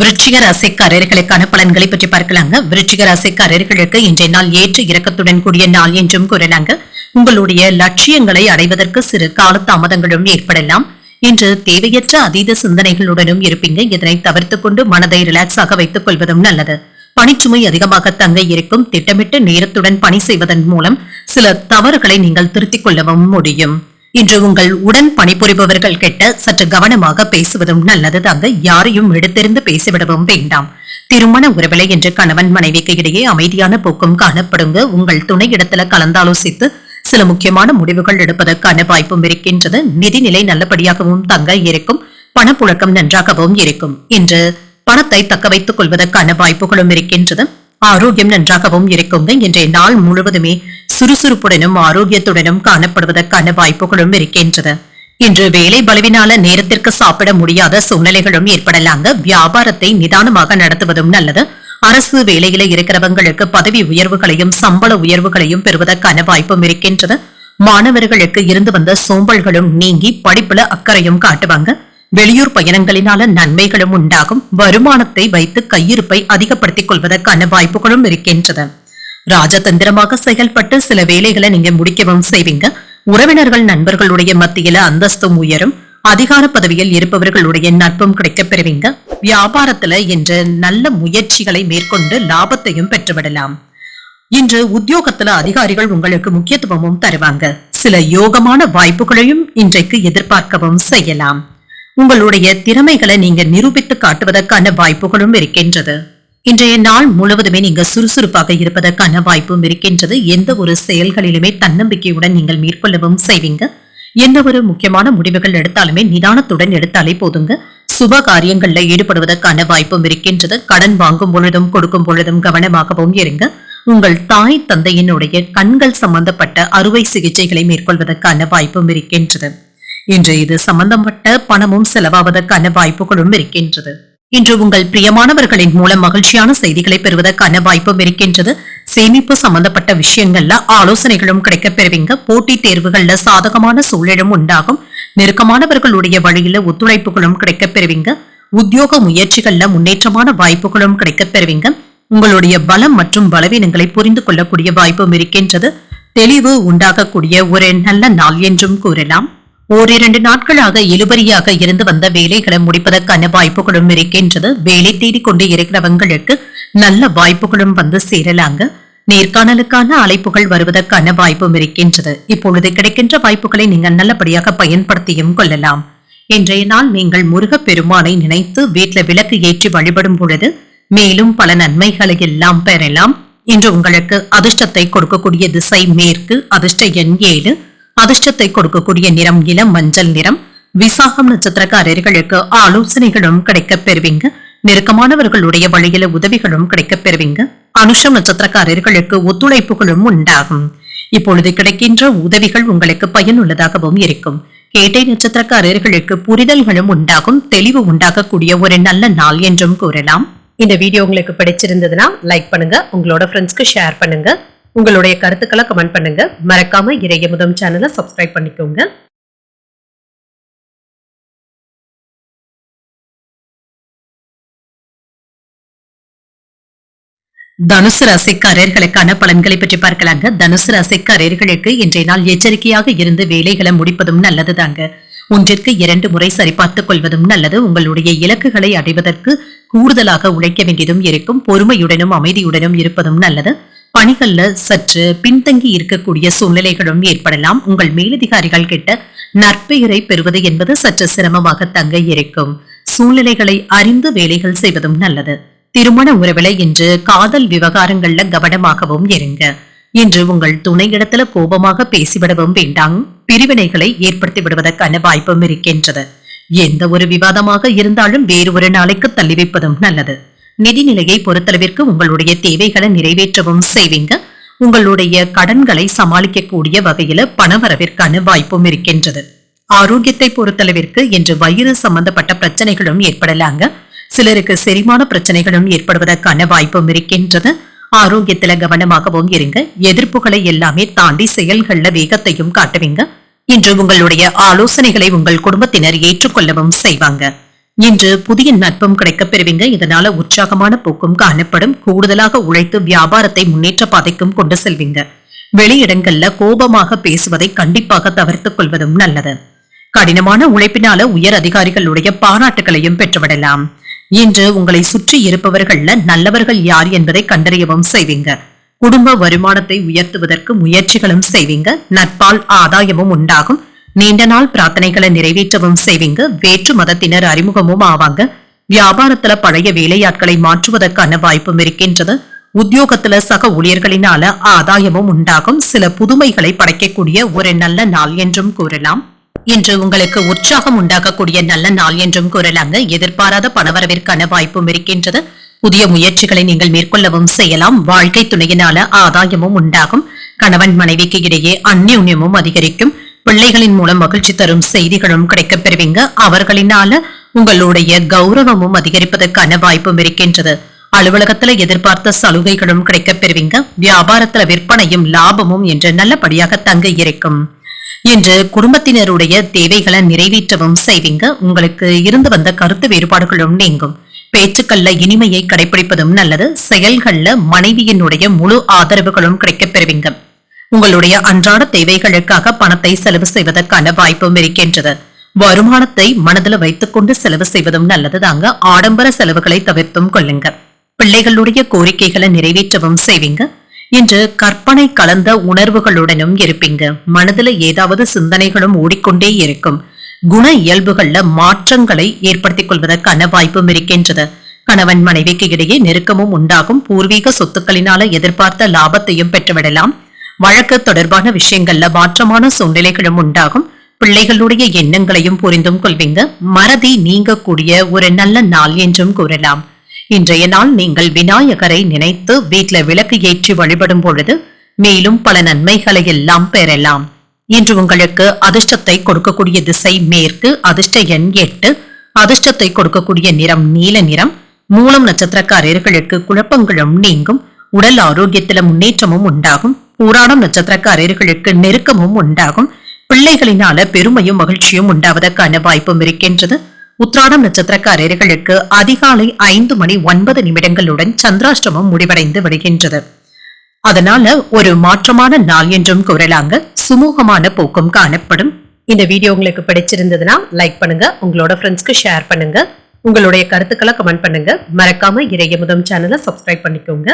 விருச்சிக ராசிக்காரர்களுக்கான பலன்களை பற்றி பார்க்கலாங்க. விருச்சிக ராசிக்காரர்களுக்கு இன்றைய நாள் ஏற்ற இறக்கத்துடன் கூடிய நாள் என்றும் கூறலாங்க. உங்களுடைய லட்சியங்களை அடைவதற்கு சிறு கால தாமதங்களும் ஏற்படலாம். இன்று தேவையற்ற அதீத சிந்தனைகளுடனும் இருப்பீங்க. இதனை தவிர்த்துக் கொண்டு மனதை ரிலாக்ஸாக வைத்துக் கொள்வதும் நல்லது. பணிச்சுமை அதிகமாக தங்க இருக்கும். திட்டமிட்டு நேரத்துடன் பணி செய்வதன் மூலம் சில தவறுகளை நீங்கள் திருத்திக் கொள்ளவும் முடியும். இன்று உங்கள் உடன் பணிபுரிபவர்கள் கிட்ட சற்று கவனமாக பேசுவதும் நல்லது தாங்க. யாரையும் எடுத்திருந்து பேசிவிடவும் வேண்டாம். திருமண உறவிலை என்று கணவன் மனைவிக்கு இடையே அமைதியான போக்கும் காணப்படுங்க. உங்கள் துணை இடத்துல கலந்தாலோசித்து சில முக்கியமான முடிவுகள் எடுப்பதற்கான வாய்ப்பும் இருக்கின்றது. நிதிநிலை நல்லபடியாகவும் தங்க இருக்கும். பணப்புழக்கம் நன்றாகவும் இருக்கும். இன்று பணத்தை தக்க வைத்துக் கொள்வதற்கான வாய்ப்புகளும் இருக்கின்றது. ஆரோக்கியம் நன்றாகவும் இருக்குங்க. இன்றைய நாள் முழுவதுமே சுறுசுறுப்புடனும் ஆரோக்கியத்துடனும் காணப்படுவதற்கான வாய்ப்புகளும் இருக்கின்றது. இன்று வேலை பலவினால நேரத்திற்கு சாப்பிட முடியாத சூழ்நிலைகளும் ஏற்படலாங்க. வியாபாரத்தை நிதானமாக நடத்துவதும் நல்லது. அரசு வேலையில இருக்கிறவங்களுக்கு பதவி உயர்வுகளையும் சம்பள உயர்வுகளையும் பெறுவதற்கான வாய்ப்பும் இருக்கின்றது. மாணவர்களுக்கு இருந்து வந்த சோம்பல்களும் நீங்கி படிப்புல அக்கறையும் காட்டுவாங்க. வெளியூர் பயணங்களினால நன்மைகளும் உண்டாகும். வருமானத்தை வைத்து கையிருப்பை அதிகப்படுத்திக் கொள்வதற்கான வாய்ப்புகளும் இருக்கின்றது. ராஜதந்திரமாக செயல்பட்டு சில வேலைகளை நீங்க முடிக்கவும் செய்வீங்க. உறவினர்கள் நண்பர்களுடைய மத்தியில அந்தஸ்தும் உயரும். அதிகார பதவியில் இருப்பவர்களுடைய நட்பும் கிடைக்கப் பெறுவீங்க. வியாபாரத்துல இன்று நல்ல முயற்சிகளை மேற்கொண்டு லாபத்தையும் பெற்றுவிடலாம். இன்று உத்தியோகத்துல அதிகாரிகள் உங்களுக்கு முக்கியத்துவமும் தருவாங்க. சில யோகமான வாய்ப்புகளையும் இன்றைக்கு எதிர்பார்க்கவும் செய்யலாம். உங்களுடைய திறமைகளை நீங்க நிரூபித்து காட்டுவதற்கான வாய்ப்புகளும் இருக்கின்றது. இன்றைய நாள் முழுவதுமே நீங்க சுறுசுறுப்பாக இருப்பதற்கான வாய்ப்பும் இருக்கின்றது. எந்த ஒரு செயல்களிலுமே தன்னம்பிக்கையுடன் நீங்கள் மேற்கொள்ளவும் செய்வீங்க. எந்த ஒரு முக்கியமான முடிவுகள் எடுத்தாலுமே நிதானத்துடன் எடுத்தாலே போதுங்க. சுப காரியங்கள்ல ஈடுபடுவதற்கான வாய்ப்பும் இருக்கின்றது. கடன் வாங்கும் பொழுதும் கொடுக்கும் பொழுதும் கவனமாகவும் இருங்க. உங்கள் தாய் தந்தையினுடைய கண்கள் சம்பந்தப்பட்ட அறுவை சிகிச்சைகளை மேற்கொள்வதற்கான வாய்ப்பும் இருக்கின்றது. இன்று இது சம்பந்தப்பட்ட பணமும் செலவாவதற்கான வாய்ப்புகளும் இருக்கின்றது. இன்று உங்கள் பிரியமானவர்களின் மூலம் மகிழ்ச்சியான செய்திகளை பெறுவதற்கான வாய்ப்பும் இருக்கின்றது. சேமிப்பு சம்பந்தப்பட்ட விஷயங்கள்ல ஆலோசனைகளும் கிடைக்கப் பெறுவீங்க. போட்டித் தேர்வுகள்ல சாதகமான சூழலும் உண்டாகும். நெருக்கமானவர்களுடைய வழியில ஒத்துழைப்புகளும் கிடைக்கப் பெறுவீங்க. உத்தியோக முயற்சிகள்ல முன்னேற்றமான வாய்ப்புகளும் கிடைக்கப் பெறுவீங்க. உங்களுடைய பலம் மற்றும் பலவீனங்களை புரிந்து கொள்ளக்கூடிய வாய்ப்பும் இருக்கின்றது. தெளிவு உண்டாகக்கூடிய ஒரு நல்ல நாள் என்றும் கூறலாம். ஓரிரண்டு நாட்களாக இழுபறியாக இருந்து வந்த வேலைகளை முடிப்பதற்கான வாய்ப்புகளும் இருக்கின்றது. வேலை தேடிக் கொண்டு இருக்கிறவங்களுக்கு நல்ல வாய்ப்புகளும் வந்து சேரலாங்க. நேர்காணலுக்கான அழைப்புகள் வருவதற்கான வாய்ப்பும் இருக்கின்றது. இப்பொழுது கிடைக்கின்ற வாய்ப்புகளை நீங்கள் நல்லபடியாக பயன்படுத்தியும் கொள்ளலாம். இன்றைய நாள் நீங்கள் முருகப் பெருமானை நினைத்து வீட்டில் விளக்கு ஏற்றி வழிபடும் பொழுது மேலும் பல நன்மைகளை எல்லாம் பெறலாம். இன்று உங்களுக்கு அதிர்ஷ்டத்தை கொடுக்கக்கூடிய திசை மேற்கு. அதிர்ஷ்ட எண் 7. அதிர்ஷ்டத்தை கொடுக்கக்கூடிய நிறம் இளம் மஞ்சள் நிறம். விசாகம் நட்சத்திரக்காரர்களுக்கு ஆலோசனைகளும் கிடைக்கப் பெறுவீங்க. நெருக்கமானவர்களுடைய வழியில உதவிகளும் கிடைக்கப் பெறுவீங்க. அனுஷம் நட்சத்திரக்காரர்களுக்கு ஒத்துழைப்புகளும் உண்டாகும். இப்பொழுது கிடைக்கின்ற உதவிகள் உங்களுக்கு பயனுள்ளதாகவும் இருக்கும். கேட்டை நட்சத்திரக்காரர்களுக்கு புரிதல்களும் உண்டாகும். தெளிவு உண்டாகக்கூடிய ஒரு நல்ல நாள் என்றும் கூறலாம். இந்த வீடியோ உங்களுக்கு பிடிச்சிருந்ததுன்னா லைக் பண்ணுங்க, உங்களோட ஃப்ரெண்ட்ஸ்க்கு ஷேர் பண்ணுங்க, உங்களுடைய கருத்துக்களை கமெண்ட் பண்ணுங்க. மறக்காம இறையமுதம் சேனலை சப்ஸ்கிரைப் பண்ணிக்கோங்க. தனுசு ராசிக்காரர்களுக்கான பலன்களை பற்றி பார்க்கலாங்க. தனுசு ராசிக்காரர்களுக்கு இன்றைய நாள் எச்சரிக்கையாக இருந்து வேலைகளை முடிப்பதும் நல்லது தாங்க. 1க்கு 2 முறை சரிபார்த்துக் கொள்வதும் நல்லது. உங்களுடைய இலக்குகளை அடைவதற்கு கூடுதலாக உழைக்க வேண்டியதும் இருக்கும். பொறுமையுடனும் அமைதியுடனும் இருப்பதும் நல்லது. பணிகள்ல சற்று பின்தங்கி இருக்கக்கூடிய சூழ்நிலைகளும் ஏற்படலாம். உங்கள் மேலதிகாரிகள் கிட்ட நற்பெயரை பெறுவது என்பது சற்று சிரமமாக தங்க இருக்கும். சூழ்நிலைகளை அறிந்து வேலைகள் செய்வதும் நல்லது. திருமண உறவில இன்று காதல் விவகாரங்கள்ல கவனமாகவும் இருங்க. இன்று உங்கள் துணையிடத்துல கோபமாக பேசிவிடவும் வேண்டாம். பிரிவினைகளை ஏற்படுத்தி விடுவதற்கான வாய்ப்பும் இருக்கின்றது. எந்த ஒரு விவாதமாக இருந்தாலும் வேறு ஒரு நாளைக்கு தள்ளி வைப்பதும் நல்லது. நிதிநிலையை பொறுத்தளவிற்கு உங்களுடைய தேவைகளை நிறைவேற்றவும் செய்வீங்க. உங்களுடைய கடன்களை சமாளிக்கக்கூடிய வகையில பணவரவிற்கான வாய்ப்பும் இருக்கின்றது. ஆரோக்கியத்தை பொறுத்தளவிற்கு இன்று வயிறு சம்பந்தப்பட்ட பிரச்சனைகளும் ஏற்படலாங்க. சிலருக்கு செரிமான பிரச்சனைகளும் ஏற்படுவதற்கான வாய்ப்பும் இருக்கின்றது. ஆரோக்கியத்துல கவனமாகவும் இருங்க. எதிர்ப்புகளை எல்லாமே தாண்டி செயல்கள்ல வேகத்தையும் காட்டுவீங்க. இன்று உங்களுடைய ஆலோசனைகளை உங்கள் குடும்பத்தினர் ஏற்றுக்கொள்ளவும் செய்வாங்க. இன்று புதிய நட்பும் கிடைக்கப் பெறுவீங்க. இதனால உற்சாகமான போக்கும் காணப்படும். கூடுதலாக உழைத்து வியாபாரத்தை முன்னேற்ற பாதைக்கும் கொண்டு செல்வீங்க. வெளியிடங்கள்ல கோபமாக பேசுவதை கண்டிப்பாக தவிர்த்துக் கொள்வதும் நல்லது. கடினமான உழைப்பினால உயர் அதிகாரிகளுடைய பாராட்டுகளையும் பெற்றுவிடலாம். இன்று உங்களை சுற்றி இருப்பவர்கள்ல நல்லவர்கள் யார் என்பதை கண்டறியவும் செய்வீங்க. குடும்ப வருமானத்தை உயர்த்துவதற்கு முயற்சிகளும் செய்வீங்க. நட்பால் ஆதாயமும் உண்டாகும். நீண்ட நாள் பிரார்த்தனைகளை நிறைவேற்றவும் செய்வீங்க. வேற்று மதத்தினர் அறிமுகமும் ஆவாங்க. வியாபாரத்துல பழைய வேலையாட்களை மாற்றுவதற்கான வாய்ப்பும் இருக்கின்றது. உத்தியோகத்துல சக ஊழியர்களினால ஆதாயமும் உண்டாகும். சில புதுமைகளை படைக்கக்கூடிய ஒரு நல்ல நாள் என்றும் கூறலாம். இன்று உங்களுக்கு உற்சாகம் உண்டாக்கக்கூடிய நல்ல நாள் என்றும் கூறலாங்க. எதிர்பாராத பணவரவிற்கான வாய்ப்பும் இருக்கின்றது. புதிய முயற்சிகளை நீங்கள் மேற்கொள்ளவும் செய்யலாம். வாழ்க்கை துணையினால ஆதாயமும் உண்டாகும். கணவன் மனைவிக்கு இடையே அந்யோன்யமும் அதிகரிக்கும். பிள்ளைகளின் மூலம் மகிழ்ச்சி தரும் செய்திகளும் கிடைக்கப் பெறுவீங்க. அவர்களினால உங்களுடைய கௌரவமும் அதிகரிப்பதற்கான வாய்ப்பும் இருக்கின்றது. அலுவலகத்துல எதிர்பார்த்த சலுகைகளும் கிடைக்கப் பெறுவீங்க. வியாபாரத்துல விற்பனையும் லாபமும் என்று நல்லபடியாக தங்க இருக்கும். இன்று குடும்பத்தினருடைய தேவைகளை நிறைவேற்றவும் செய்வீங்க. உங்களுக்கு இருந்து வந்த கருத்து வேறுபாடுகளும் நீங்கும். பேச்சுக்கள்ல இனிமையை கடைபிடிப்பதும் நல்லது. செயல்கள்ல மனைவியினுடைய முழு ஆதரவுகளும் கிடைக்கப் பெறுவீங்க. உங்களுடைய அன்றாட தேவைகளுக்காக பணத்தை செலவு செய்வதற்கான வாய்ப்பும் இருக்கின்றது. வருமானத்தை மனதில் வைத்துக் கொண்டு செலவு செய்வதும் நல்லது தாங்க. ஆடம்பர செலவுகளை தவிர்த்தும் கொள்ளுங்க. பிள்ளைகளுடைய கோரிக்கைகளை நிறைவேற்றவும் செய்வீங்க. இன்று கற்பனை கலந்த உணர்வுகளுடனும் இருப்பீங்க. மனதில் ஏதாவது சிந்தனைகளும் ஓடிக்கொண்டே இருக்கும். குண இயல்புகள்ல மாற்றங்களை ஏற்படுத்திக் கொள்வதற்கான வாய்ப்பும் இருக்கின்றது. கணவன் மனைவிக்கு இடையே நெருக்கமும் உண்டாகும். பூர்வீக சொத்துக்களினால எதிர்பார்த்த லாபத்தையும் பெற்றுவிடலாம். வழக்கு தொடர்பான விஷயங்கள்ல மாற்றமான சூழ்நிலைகளும் உண்டாகும். பிள்ளைகளுடைய எண்ணங்களையும் புரிந்தும் கொள்வீங்க. மறதி நீங்கக்கூடிய ஒரு நல்ல நாள் என்றும் கூறலாம். இன்றைய நாள் நீங்கள் விநாயகரை நினைத்து வீட்டுல விளக்கு ஏற்றி வழிபடும் பொழுது மேலும் பல நன்மைகளை எல்லாம் பெறலாம். இன்று உங்களுக்கு அதிர்ஷ்டத்தை கொடுக்கக்கூடிய திசை மேற்கு. அதிர்ஷ்ட எண் 8. அதிர்ஷ்டத்தை கொடுக்கக்கூடிய நிறம் நீல நிறம். மூலம் நட்சத்திரக்காரர்களுக்கு குழப்பங்களும் நீங்கும். உடல் ஆரோக்கியத்தில முன்னேற்றமும் உண்டாகும். பூராடம் நட்சத்திரக்காரர்களுக்கு நெருக்கமும் உண்டாகும். பிள்ளைகளினால பெருமையும் மகிழ்ச்சியும் உண்டாவதற்கான வாய்ப்பும் இருக்கின்றது. உத்திராடம் நட்சத்திரக்காரர்களுக்கு அதிகாலை 5:09 சந்திராஷ்டமம் முடிவடைந்து விடுகின்றது. அதனால ஒரு மாற்றமான நாள் என்றும் கூறலாங்க. சுமூகமான போக்கும் காணப்படும். இந்த வீடியோ உங்களுக்கு பிடிச்சிருந்ததுன்னா லைக் பண்ணுங்க. உங்களோட ஃப்ரெண்ட்ஸ்க்கு ஷேர் பண்ணுங்க. உங்களுடைய கருத்துக்களை கமெண்ட் பண்ணுங்க. மறக்காம இறையமுதம் சேனலை சப்ஸ்கிரைப் பண்ணிக்கோங்க.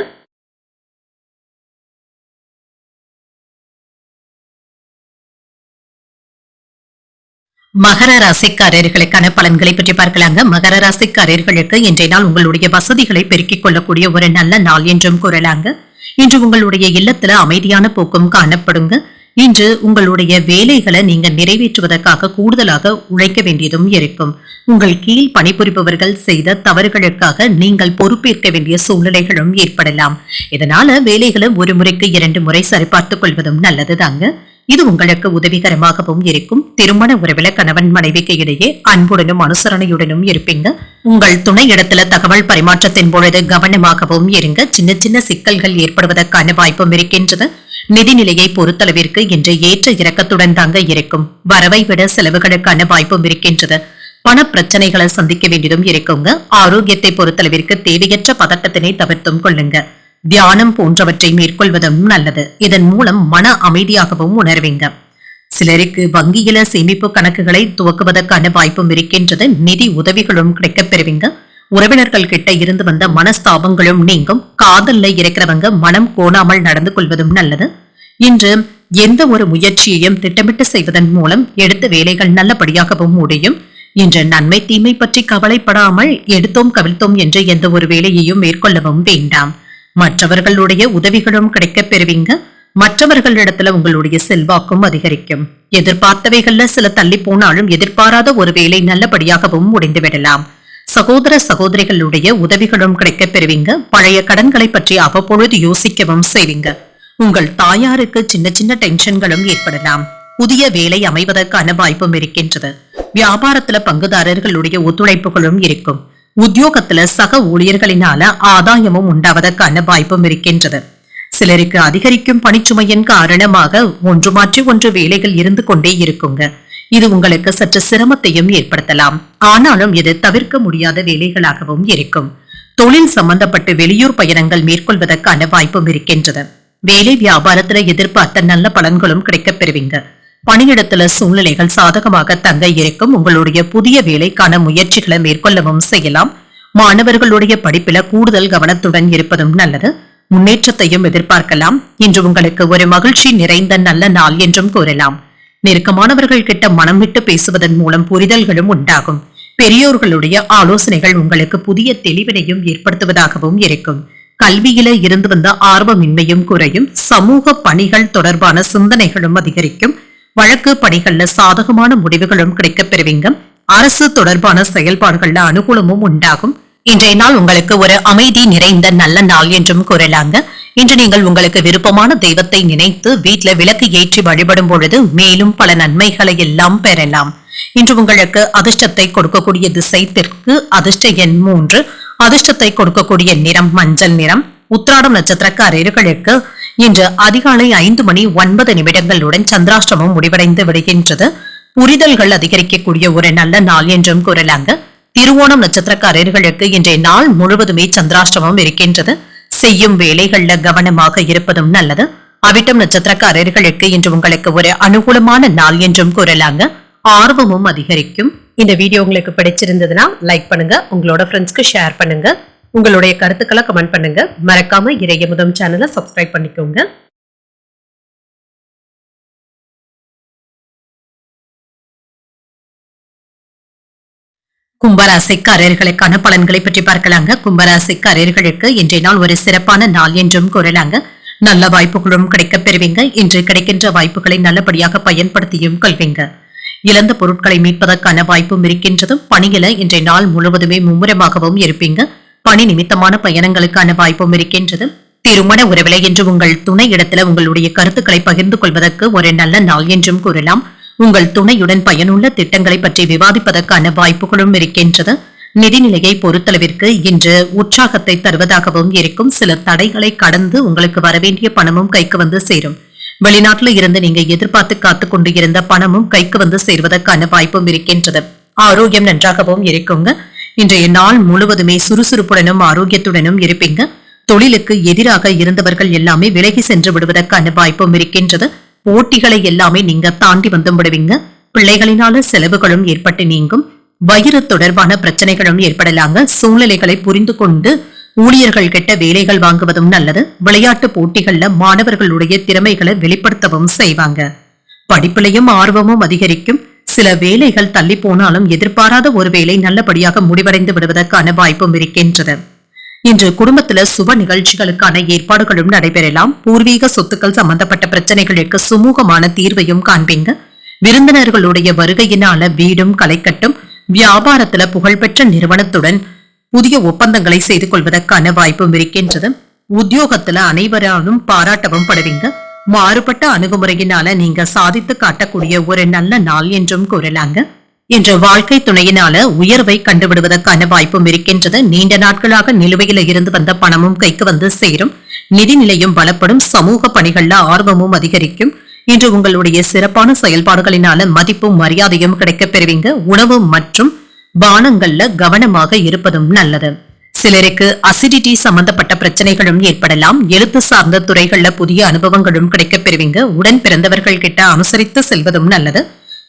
மகர ராசிக்காரர்களுக்கான பலன்களை பற்றி பார்க்கலாங்க. மகர ராசிக்காரர்களுக்கு இன்றைய நாள் உங்களுடைய வசதிகளை பெருக்கிக் கொள்ளக்கூடிய ஒரு நல்ல நாள் என்றும் கூறலாங்க. இன்று உங்களுடைய இல்லத்துல அமைதியான போக்கும் காணப்படுங்க. இன்று உங்களுடைய வேலைகளை நீங்க நிறைவேற்றுவதற்காக கூடுதலாக உழைக்க வேண்டியதும் இருக்கும். உங்கள் கீழ் பணிபுரிபவர்கள் செய்த தவறுகளுக்காக நீங்கள் பொறுப்பேற்க வேண்டிய சூழ்நிலைகளும் ஏற்படலாம். இதனால வேலைகளை ஒரு முறைக்கு 2 முறை சரிபார்த்துக் கொள்வதும் நல்லது தாங்க. இது உங்களுக்கு உதவிகரமாகவும் இருக்கும். திருமண உறவில கணவன் மனைவிக்கு இடையே அன்புடனும் அனுசரணையுடனும் இருப்பீங்க. உங்கள் துணை இடத்துல தகவல் பரிமாற்றத்தின் பொழுது கவனமாகவும் இருங்க. சின்ன சின்ன சிக்கல்கள் ஏற்படுவதற்கான வாய்ப்பும் இருக்கின்றது. நிதிநிலையை பொறுத்தளவிற்கு இன்று ஏற்ற இறக்கத்துடன் தாங்க இருக்கும். வரவை விட செலவுகளுக்கான வாய்ப்பும் இருக்கின்றது. பண பிரச்சனைகளை சந்திக்க வேண்டியதும் இருக்குங்க. ஆரோக்கியத்தை பொறுத்தளவிற்கு தேவையற்ற பதட்டத்தினை தவிர்த்தும் கொள்ளுங்க. தியானம் போன்றவற்றை மேற்கொள்வதும் நல்லது. இதன் மூலம் மன அமைதியாகவும் உணர்வீங்க. சிலருக்கு வங்கியில சேமிப்பு கணக்குகளை துவக்குவதற்கான வாய்ப்பும் இருக்கின்றது. நிதி உதவிகளும் கிடைக்கப் பெறுவீங்க. உறவினர்கள் கிட்ட இருந்து வந்த மனஸ்தாபங்களும் நீங்கும். காதல்ல இருக்கிறவங்க மனம் கோணாமல் நடந்து கொள்வதும் நல்லது. இன்று எந்த ஒரு முயற்சியையும் திட்டமிட்டு செய்வதன் மூலம் எடுத்த வேலைகள் நல்லபடியாகவும் முடியும். இன்று நன்மை தீமை பற்றி கவலைப்படாமல் எடுத்தோம் கவிழ்த்தோம் என்று எந்த ஒரு வேலையையும் மேற்கொள்ளவும் வேண்டாம். மற்றவர்களுடைய உதவிகளும் கிடைக்கப் பெறுவீங்க. மற்றவர்களிடத்துல உங்களுடைய செல்வாக்கும் அதிகரிக்கும். எதிர்பார்த்தவைகள்ல சில தள்ளி போனாலும் எதிர்பாராத ஒரு வேலை நல்லபடியாகவும் முடிந்துவிடலாம். சகோதர சகோதரிகளுடைய உதவிகளும் கிடைக்கப் பெறுவீங்க. பழைய கடன்களை பற்றி அவ்வப்பொழுது யோசிக்கவும் செய்வீங்க. உங்கள் தாயாருக்கு சின்ன சின்ன டென்ஷன்களும் ஏற்படலாம். புதிய வேலை அமைவதற்கான வாய்ப்பும் இருக்கின்றது. வியாபாரத்துல பங்குதாரர்களுடைய ஒத்துழைப்புகளும் இருக்கும். உத்தியோகத்துல சக ஊழியர்களினால ஆதாயமும் உண்டாவதற்கான வாய்ப்பும் இருக்கின்றது. சிலருக்கு அதிகரிக்கும் பணிச்சுமையின் காரணமாக ஒன்று மாற்றி ஒன்று வேலைகள் இருந்து கொண்டே இருக்குங்க. இது உங்களுக்கு சற்று சிரமத்தையும் ஏற்படுத்தலாம். ஆனாலும் இது தவிர்க்க முடியாத வேலைகளாகவும் இருக்கும். தொழில் சம்பந்தப்பட்டு வெளியூர் பயணங்கள் மேற்கொள்வதற்கான வாய்ப்பும் இருக்கின்றது. வேலை வியாபாரத்துல எதிர்பார்த்த நல்ல பலன்களும் கிடைக்கப் பெறுவீங்க. பணியிடத்துல சூழ்நிலைகள் சாதகமாக தங்க இருக்கும். உங்களுடைய புதிய வேலைக்கான முயற்சிகளை மேற்கொள்ளவும் செய்யலாம். மாணவர்களுடைய படிப்பில கூடுதல் கவனத்துடன் இருப்பதும் நல்லது. முன்னேற்றத்தையும் எதிர்பார்க்கலாம். இன்று உங்களுக்கு ஒரு மகிழ்ச்சி நிறைந்த நல்ல நாள் என்றும் கூறலாம். நெருக்கமானவர்கள் கிட்ட மனம் விட்டு பேசுவதன் மூலம் புரிதல்களும் உண்டாகும். பெரியோர்களுடைய ஆலோசனைகள் உங்களுக்கு புதிய தெளிவினையும் ஏற்படுத்துவதாகவும் இருக்கும். கல்வியில இருந்து வந்த ஆர்வமின்மையும் குறையும். சமூக பணிகள் தொடர்பான சிந்தனைகளும் அதிகரிக்கும். வழக்கு பணிகள்ல சாதகமான முடிவுகளும் கிடைக்கப் பெறுவீங்க. அரசு தொடர்பான செயல்பாடுகள்ல அனுகூலமும் உண்டாகும். இன்றைய நாள் உங்களுக்கு ஒரு அமைதி நிறைந்த நல்ல நாள் என்றும் கூறலாங்க. இன்று நீங்கள் உங்களுக்கு விருப்பமான தெய்வத்தை நினைத்து வீட்டுல விளக்கு ஏற்றி வழிபடும் பொழுது மேலும் பல நன்மைகளை எல்லாம் பெறலாம். இன்று உங்களுக்கு அதிர்ஷ்டத்தை கொடுக்கக்கூடிய திசை தெற்கு, அதிர்ஷ்ட எண் 3, அதிர்ஷ்டத்தை கொடுக்கக்கூடிய நிறம் மஞ்சள் நிறம். உத்திராடம் நட்சத்திரக்காரர்களுக்கு இன்று அதிகாலை 5:09 சந்திராஷ்டமம் முடிவடைந்து விடுகின்றது. புரிதல்கள் அதிகரிக்கக்கூடிய ஒரு நல்ல நாள் என்றும் கூறலாங்க. திருவோணம் நட்சத்திரக்காரர்களுக்கு இன்றைய நாள் முழுவதுமே சந்திராஷ்டமம் இருக்கின்றது. செய்யும் வேலைகள்ல கவனமாக இருப்பதும் நல்லது. அவிட்டம் நட்சத்திரக்காரர்களுக்கு இன்று உங்களுக்கு ஒரு அனுகூலமான நாள் என்றும் கூறலாங்க. ஆர்வமும் அதிகரிக்கும். இந்த வீடியோ உங்களுக்கு பிடிச்சிருந்ததுன்னா லைக் பண்ணுங்க, உங்களோட ஃப்ரெண்ட்ஸ்க்கு ஷேர் பண்ணுங்க, உங்களுடைய கருத்துக்களை கமெண்ட் பண்ணுங்க. மறக்காம இறையமுதம் சேனலை சப்ஸ்கிரைப் பண்ணிக்கோங்க. கும்பராசிக்காரர்களுக்கான பலன்களை பற்றி பார்க்கலாங்க. கும்பராசிக்காரர்களுக்கு இன்றைய நாள் ஒரு சிறப்பான நாள் என்றும் கூறலாங்க. நல்ல வாய்ப்புகளும் கிடைக்கப் பெறுவீங்க. இன்று கிடைக்கின்ற வாய்ப்புகளை நல்லபடியாக பயன்படுத்தியும் கொள்வீங்க. இழந்த பொருட்களை மீட்பதற்கான வாய்ப்பும் இருக்கின்றது. பணியில இன்றைய நாள் முழுவதுமே மும்முரமாகவும் இருப்பீங்க. பணி நிமித்தமான பயணங்களுக்கான வாய்ப்பும் இருக்கின்றது. திருமண உறவில இன்று உங்கள் துணை இடத்துல உங்களுடைய கருத்துக்களை பகிர்ந்து கொள்வதற்கு ஒரு நல்ல நாள் என்றும் கூறலாம். உங்கள் துணையுடன் பயனுள்ள திட்டங்களை பற்றி விவாதிப்பதற்கான வாய்ப்புகளும் இருக்கின்றது. நிதிநிலையை பொறுத்தளவிற்கு இன்று உற்சாகத்தை தருவதாகவும் இருக்கும். சில தடைகளை கடந்து உங்களுக்கு வரவேண்டிய பணமும் கைக்கு வந்து சேரும். வெளிநாட்டுல இருந்து நீங்க எதிர்பார்த்து காத்து கொண்டு இருந்த பணமும் கைக்கு வந்து சேர்வதற்கான வாய்ப்பும் இருக்கின்றது. ஆரோக்கியம் நன்றாகவும் இருக்குங்க. இன்றைய நாள் முழுவதுமே சுறுசுறுப்புடனும் ஆரோக்கியத்துடனும் இருப்பீங்க. தொழிலுக்கு எதிராக இருந்தவர்கள் எல்லாமே விலகி சென்று விடுவதற்கான வாய்ப்பும் இருக்கின்றது. போட்டிகளை எல்லாமே நீங்க தாண்டி வந்து விடுவீங்க. பிள்ளைகளினால செலவுகளும் ஏற்பட்டு நீங்கும். வயிறு தொடர்பான பிரச்சனைகளும் ஏற்படலாங்க. சூழ்நிலைகளை புரிந்து கொண்டு ஊழியர்கள் கிட்ட வேலைகள் வாங்குவதும் நல்லது. விளையாட்டு போட்டிகள்ல மாணவர்களுடைய திறமைகளை வெளிப்படுத்தவும் செய்வாங்க. படிப்பிலையும் ஆர்வமும் அதிகரிக்கும். சில வேலைகள் தள்ளி போனாலும் எதிர்பாராத ஒரு வேலை நல்லபடியாக முடிவடைந்து விடுவதற்கான வாய்ப்பும் இருக்கின்றது. இன்று குடும்பத்துல சுப நிகழ்ச்சிகளுக்கான ஏற்பாடுகளும் நடைபெறலாம். பூர்வீக சொத்துக்கள் சம்பந்தப்பட்ட பிரச்சனைகளுக்கு சுமூகமான தீர்வையும் காண்பீங்க. விருந்தினர்களுடைய வருகையினால வீடும் களைக்கட்டும். வியாபாரத்துல புகழ்பெற்ற நிறுவனத்துடன் புதிய ஒப்பந்தங்களை செய்து கொள்வதற்கான வாய்ப்பும் இருக்கின்றது. உத்தியோகத்துல அனைவராலும் பாராட்டவும் படுவீங்க. மாறுபட்ட அணுகுமுறையினால நீங்க சாதித்து காட்டக்கூடிய ஒரு நல்ல நாள் என்றும் கூறலாங்க. இன்று வாழ்க்கை துணையினால உயர்வை கண்டுவிடுவதற்கான வாய்ப்பும் இருக்கின்றது. நீண்ட நாட்களாக நிலுவையில இருந்து வந்த பணமும் கைக்கு வந்து சேரும். நிதிநிலையும் பலப்படும். சமூக பணிகள்ல ஆர்வமும் அதிகரிக்கும். இன்று உங்களுடைய சிறப்பான செயல்பாடுகளினால மதிப்பும் மரியாதையும் கிடைக்கப் பெறுவீங்க. உணவு மற்றும் பானங்கள்ல கவனமாக இருப்பதும் நல்லது. சிலருக்கு அசிடிட்டி சம்பந்தப்பட்ட பிரச்சனைகளும் ஏற்படலாம். எழுத்து சார்ந்த துறைகள்ல புதிய அனுபவங்களும் கிடைக்கப் பெறுவீங்க. உடன் பிறந்தவர்கள் கிட்ட அனுசரித்து செல்வதும் நல்லது.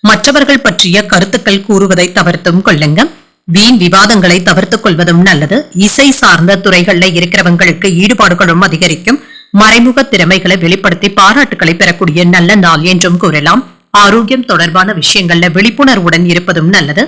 மற்றவர்கள் பற்றிய கருத்துக்கள் கூறுவதை தவிர்த்தும் கொள்ளுங்க. வீண் விவாதங்களை தவிர்த்துக் கொள்வதும் நல்லது. இசை சார்ந்த துறைகள்ல இருக்கிறவங்களுக்கு ஈடுபாடுகளும் அதிகரிக்கும். மறைமுக திறமைகளை வெளிப்படுத்தி பாராட்டுகளை பெறக்கூடிய நல்ல நாள் என்றும் கூறலாம். ஆரோக்கியம் தொடர்பான விஷயங்கள்ல விழிப்புணர்வுடன் இருப்பதும் நல்லது.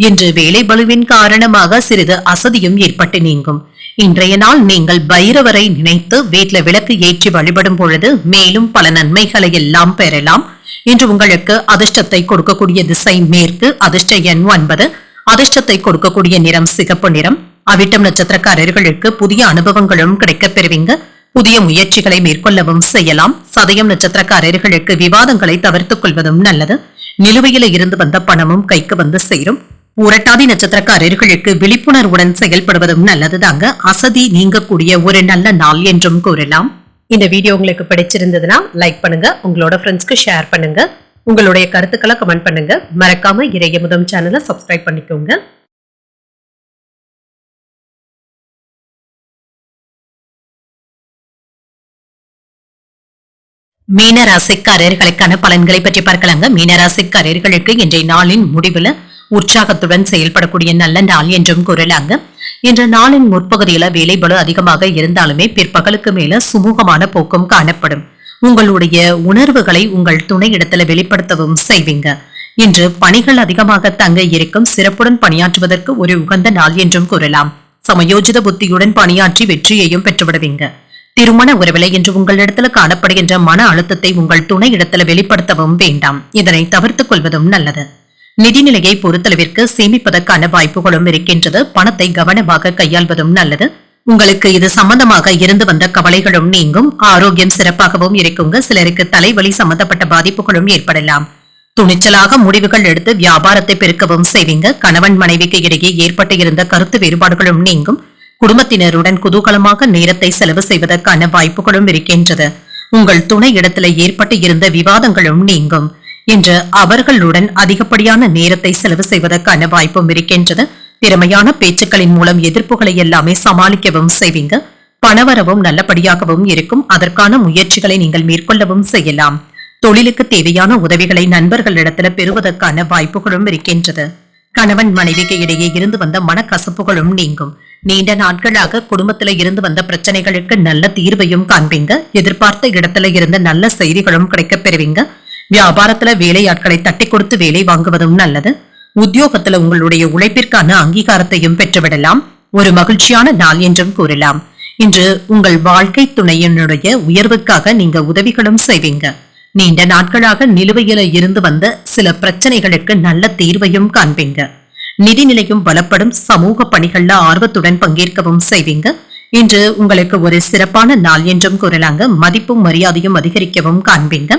இன்று வேலை பளுவின் காரணமாக சிறிது அசதியும் ஏற்பட்டு நீங்கும். இன்றைய நாள் நீங்கள் பைரவரை நினைத்து வீட்ல விளக்கு ஏற்றி வழிபடும் பொழுது மேலும் பல நன்மைகளை எல்லாம் பெறலாம். இன்று உங்களுக்கு அதிர்ஷ்டத்தை கொடுக்கக்கூடிய திசை மேற்கு, அதிர்ஷ்ட எண் 9, அதிர்ஷ்டத்தை கொடுக்கக்கூடிய நிறம் சிகப்பு நிறம். அவிட்டம் நட்சத்திரக்காரர்களுக்கு புதிய அனுபவங்களும் கிடைக்கப் பெறுவீங்க. புதிய முயற்சிகளை மேற்கொள்ளவும் செய்யலாம். சதயம் நட்சத்திரக்காரர்களுக்கு விவாதங்களை தவிர்த்துக் கொள்வதும் நல்லது. நிலுவையில இருந்து வந்த பணமும் கைக்கு வந்து சேரும். புரட்டாதி நட்சத்திரக்காரர்களுக்கு விழிப்புணர்வுடன் செயல்படுவதும் நல்லதுதாங்க. அசதி நீங்கக்கூடிய ஒரு நல்ல நாள் என்றும் கூறலாம். இந்த வீடியோ உங்களுக்கு பிடிச்சிருந்ததுன்னா லைக் பண்ணுங்க, உங்களோட ஃப்ரெண்ட்ஸ்க்கு ஷேர் பண்ணுங்க, உங்களுடைய கருத்துக்களை கமெண்ட் பண்ணுங்க. மறக்காம இறையமுதம் சேனலை சப்ஸ்கிரைப் பண்ணிக்கோங்க. மீனராசிக்காரர்களுக்கான பலன்களை பற்றி பார்க்கலாங்க. மீனராசிக்காரர்களுக்கு இன்றைய நாளின் முடிவுல உற்சாகத்துடன் செயல்படக்கூடிய நல்ல நாள் என்றும் கூறலாங்க. இன்ற நாளின் முற்பகுதியில வேலைபளு அதிகமாக இருந்தாலுமே பிற்பகலுக்கு மேல சுமூகமான போக்கும் காணப்படும். உங்களுடைய உணர்வுகளை உங்கள் துணை இடத்துல வெளிப்படுத்தவும் செய்வீங்க. இன்று பணிகள் அதிகமாக தங்க இருக்கும். சிறப்புடன் பணியாற்றுவதற்கு ஒரு உகந்த நாள் என்றும் கூறலாம். சமயோஜித புத்தியுடன் பணியாற்றி வெற்றியையும் பெற்றுவிடுவீங்க. திருமண உறவிலை என்று உங்களிடத்துல காணப்படுகின்ற மன அழுத்தத்தை உங்கள் துணை இடத்துல வெளிப்படுத்தவும் வேண்டாம். இதனை தவிர்த்துக் கொள்வதும் நல்லது. நிதிநிலையை பொறுத்தளவிற்கு சேமிப்பதற்கான வாய்ப்புகளும் இருக்கின்றது. பணத்தை கவனமாக கையாள்வதும் நல்லது. உங்களுக்கு இது சம்பந்தமாக இருந்து வந்த கவலைகளும் நீங்கும். ஆரோக்கியம் சிறப்பாகவும் இருக்குங்க. சிலருக்கு தலைவலி சம்பந்தப்பட்ட பாதிப்புகளும் ஏற்படலாம். துணிச்சலாக முடிவுகள் எடுத்து வியாபாரத்தை பெருக்கவும் செய்வீங்க. கணவன் மனைவிக்கு இடையே ஏற்பட்டு இருந்த கருத்து வேறுபாடுகளும் நீங்கும். குடும்பத்தினருடன் குதூகலமாக நேரத்தை செலவு செய்வதற்கான வாய்ப்புகளும் இருக்கின்றது. உங்கள் துணை இடத்துல ஏற்பட்டு இருந்த விவாதங்களும் நீங்கும். இன்று அவர்களுடன் அதிகப்படியான நேரத்தை செலவு செய்வதற்கான வாய்ப்பும் இருக்கின்றது. திறமையான பேச்சுக்களின் மூலம் எதிர்ப்புகளை எல்லாமே சமாளிக்கவும் செய்வீங்க. பணவரவும் நல்லபடியாகவும் இருக்கும். அதற்கான முயற்சிகளை நீங்கள் மேற்கொள்ளவும் செய்யலாம். தொழிலுக்கு தேவையான உதவிகளை நண்பர்களிடத்துல பெறுவதற்கான வாய்ப்புகளும் இருக்கின்றது. கணவன் மனைவிக்கு இடையே இருந்து வந்த மனக்கசப்புகளும் நீங்கும். நீண்ட நாட்களாக குடும்பத்துல இருந்து வந்த பிரச்சனைகளுக்கு நல்ல தீர்வையும் காண்பீங்க. எதிர்பார்த்த இடத்துல இருந்த நல்ல செய்திகளும் கிடைக்கப் பெறுவீங்க. வியாபாரத்துல வேலையாட்களை தட்டி கொடுத்து வேலை வாங்குவதும் நல்லது. உத்தியோகத்துல உங்களுடைய உழைப்பிற்கான அங்கீகாரத்தையும் பெற்றுவிடலாம். ஒரு மகிழ்ச்சியான நாள் என்றும் கூறலாம். இன்று உங்கள் வாழ்க்கை துணையினுடைய உயர்வுக்காக நீங்க உதவிகளும் செய்வீங்க. நீண்ட நாட்களாக நிலுவையில இருந்து வந்த சில பிரச்சனைகளுக்கு நல்ல தீர்வையும் காண்பீங்க. நிதிநிலையும் பலப்படும். சமூக பணிகள்ல ஆர்வத்துடன் பங்கேற்கவும் செய்வீங்க. இன்று உங்களுக்கு ஒரு சிறப்பான நாள் என்றும் கூறலாங்க. மதிப்பும் மரியாதையும் அதிகரிக்கவும் காண்பீங்க.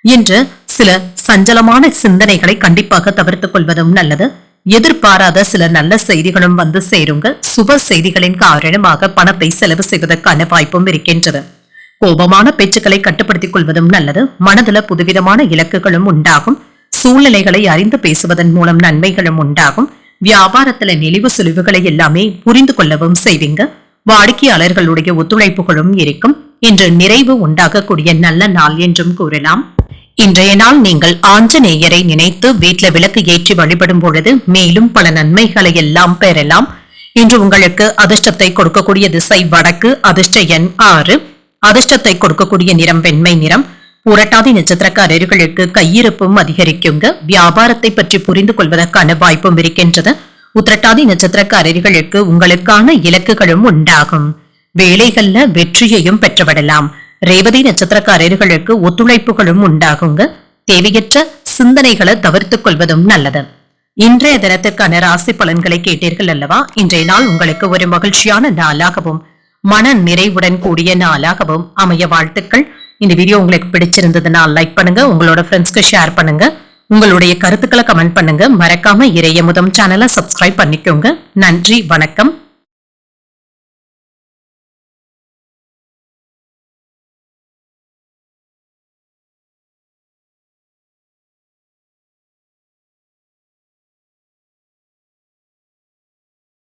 இன்று சில சஞ்சலமான சிந்தனைகளை கண்டிப்பாக தவிர்த்துக் கொள்வதும் நல்லது. எதிர்பாராத சில நல்ல செய்திகளும் வந்து சேருங்க. சுப செய்திகளின் காரணமாக பணத்தை செலவு செய்வதற்கான வாய்ப்பும் இருக்கின்றது. கோபமான பேச்சுக்களை கட்டுப்படுத்திக் கொள்வதும் நல்லது. மனதுல புதுவிதமான இலக்குகளும் உண்டாகும். சூழ்நிலைகளை அறிந்து பேசுவதன் மூலம் நன்மைகளும் உண்டாகும். வியாபாரத்துல நெளிவு சுழிவுகளை எல்லாமே புரிந்து கொள்ளவும் செய்வீங்க. வாடிக்கையாளர்களுடைய ஒத்துழைப்புகளும் இருக்கும். இன்று நிறைவு உண்டாகக்கூடிய நல்ல நாள் என்றும் கூறலாம். இன்றைய நாள் நீங்கள் ஆஞ்சநேயரை நினைத்து வீட்ல விளக்கு ஏற்றி வழிபடும் பொழுது மேலும் பல நன்மைகளை எல்லாம் பெறலாம். இன்று உங்களுக்கு அதிர்ஷ்டத்தை கொடுக்கக்கூடிய திசை வடக்கு, அதிர்ஷ்ட எண் 6, அதிர்ஷ்டத்தை கொடுக்கக்கூடிய நிறம் வெண்மை நிறம். புரட்டாதி நட்சத்திரக்காரர்களுக்கு கையிருப்பும் அதிகரிக்குங்க. வியாபாரத்தை பற்றி புரிந்து கொள்வதற்கான வாய்ப்பும் இருக்கின்றது. உத்திரட்டாதி நட்சத்திரக்காரர்களுக்கு உங்களுக்கான இலக்குகளும் உண்டாகும். வேலைகள்ல வெற்றியையும் பெற்றுவிடலாம். ரேவதி நட்சத்திரக்காரர்களுக்கு ஒத்துழைப்புகளும் உண்டாகுங்க. தேவையற்ற சிந்தனைகளை தவிர்த்துக் கொள்வதும் நல்லது. இன்றைய தினத்திற்கான ராசி பலன்களை கேட்டீர்கள் அல்லவா? இன்றைய நாள் உங்களுக்கு ஒரு மகிழ்ச்சியான நாளாகவும் மன நிறைவுடன் கூடிய நாளாகவும் அமைய வாழ்த்துக்கள். இந்த வீடியோ உங்களுக்கு பிடிச்சிருந்ததுன்னா லைக் பண்ணுங்க, உங்களோட ஃப்ரெண்ட்ஸ்க்கு ஷேர் பண்ணுங்க, உங்களுடைய கருத்துக்களை கமெண்ட் பண்ணுங்க. மறக்காம இறையமுதம் சேனலை சப்ஸ்கிரைப் பண்ணிக்கோங்க. நன்றி, வணக்கம்.